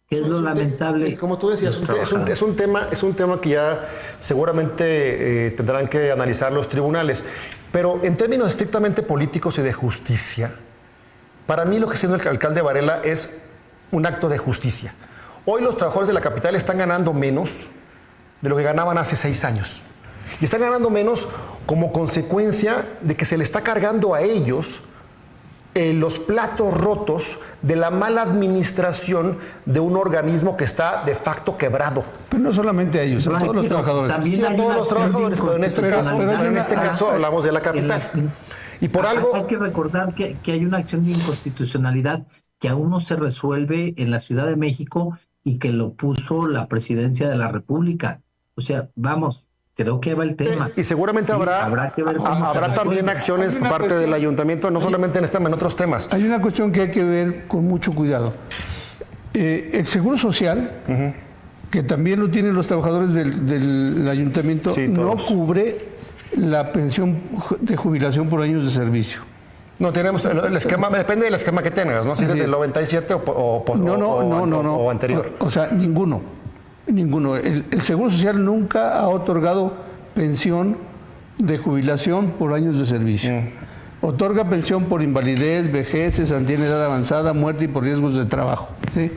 ¿Qué es lo lamentable? Como tú decías, es un tema que ya seguramente tendrán que analizar los tribunales. Pero en términos estrictamente políticos y de justicia, para mí lo que está haciendo el alcalde Varela es un acto de justicia. Hoy los trabajadores de la capital están ganando menos de lo que ganaban hace 6 años. Y están ganando menos como consecuencia de que se le está cargando a ellos los platos rotos de la mala administración de un organismo que está de facto quebrado. Pero no solamente a ellos, a todos los trabajadores. Sí, a todos los trabajadores, pero en este caso hablamos de la capital. Y por algo... Hay que recordar que hay una acción de inconstitucionalidad que aún no se resuelve en la Ciudad de México y que lo puso la Presidencia de la República. O sea, vamos, creo que va el tema. Y seguramente habrá también acciones por parte del ayuntamiento, no solamente en este, en otros temas. Hay una cuestión que hay que ver con mucho cuidado. El Seguro Social, que también lo tienen los trabajadores del ayuntamiento, no cubre la pensión de jubilación por años de servicio. No, tenemos el esquema, depende del esquema que tengas, ¿no? Si desde el 97 o anterior. O sea, ninguno. El Seguro Social nunca ha otorgado pensión de jubilación por años de servicio. Otorga pensión por invalidez, vejez, cesantía en edad avanzada, muerte y por riesgos de trabajo. ¿Sí?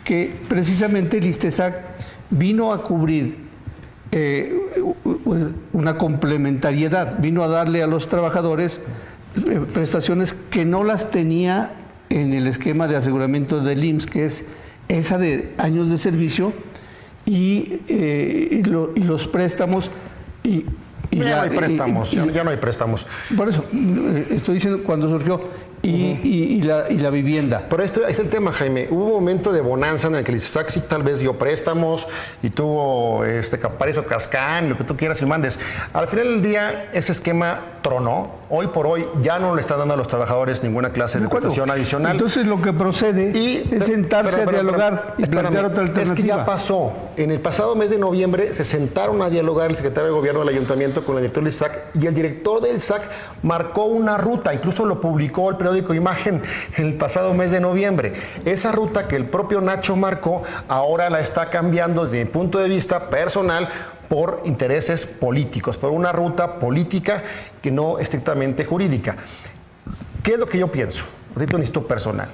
Que precisamente el ISSSTECAC vino a cubrir una complementariedad, vino a darle a los trabajadores prestaciones que no las tenía en el esquema de aseguramiento del IMSS, que es esa de años de servicio y los préstamos ya no hay préstamos. Por eso estoy diciendo cuando surgió y la vivienda. Pero esto es el tema, Jaime. Hubo un momento de bonanza en el que el ISSSTAC sí tal vez dio préstamos y tuvo Capares o Cascán, lo que tú quieras y mandes. Al final del día ese esquema tronó. Hoy por hoy ya no le están dando a los trabajadores ninguna clase de prestación adicional. Entonces lo que procede es sentarse a dialogar y plantear otra alternativa. Es que ya pasó. En el pasado mes de noviembre se sentaron a dialogar el secretario de gobierno del ayuntamiento con el director del SAC y el director del SAC marcó una ruta, incluso lo publicó el periódico Imagen el pasado mes de noviembre. Esa ruta que el propio Nacho marcó ahora la está cambiando desde mi punto de vista personal por intereses políticos, por una ruta política que no estrictamente jurídica. ¿Qué es lo que yo pienso? Un instituto personal.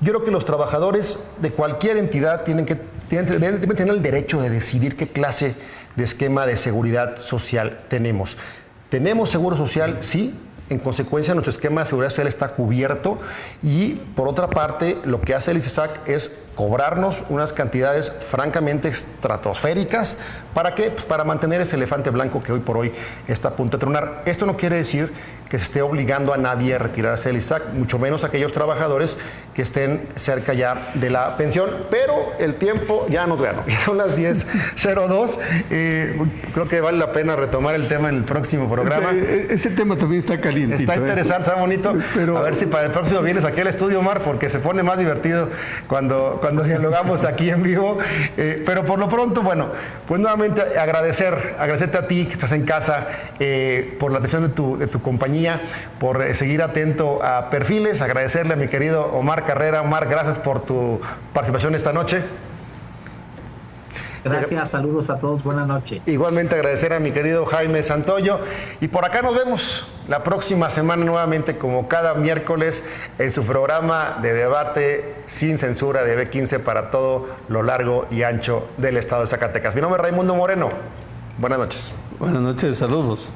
Yo creo que los trabajadores de cualquier entidad deben tener el derecho de decidir qué clase de esquema de seguridad social tenemos. ¿Tenemos seguro social? Sí. En consecuencia, nuestro esquema de seguridad social está cubierto y, por otra parte, lo que hace el ICESAC es cobrarnos unas cantidades francamente estratosféricas. ¿Para qué? Pues para mantener ese elefante blanco que hoy por hoy está a punto de tronar. Esto no quiere decir que se esté obligando a nadie a retirarse del ICESAC, mucho menos a aquellos trabajadores que estén cerca ya de la pensión, pero el tiempo ya nos ganó. Ya son las 10:02. Creo que vale la pena retomar el tema en el próximo programa. Ese tema también está caliente. Está interesante, está bonito. Pero, a ver si para el próximo vienes aquí al estudio, Omar, porque se pone más divertido cuando dialogamos aquí en vivo. Pero por lo pronto, bueno, pues nuevamente agradecerte a ti que estás en casa por la atención de tu compañía, por seguir atento a Perfiles, agradecerle a mi querido Omar Carrera. Omar, gracias por tu participación esta noche. Gracias, saludos a todos, buenas noches. Igualmente agradecer a mi querido Jaime Santoyo. Y por acá nos vemos la próxima semana nuevamente, como cada miércoles, en su programa de debate sin censura de B15 para todo lo largo y ancho del estado de Zacatecas. Mi nombre es Raimundo Moreno. Buenas noches. Buenas noches, saludos.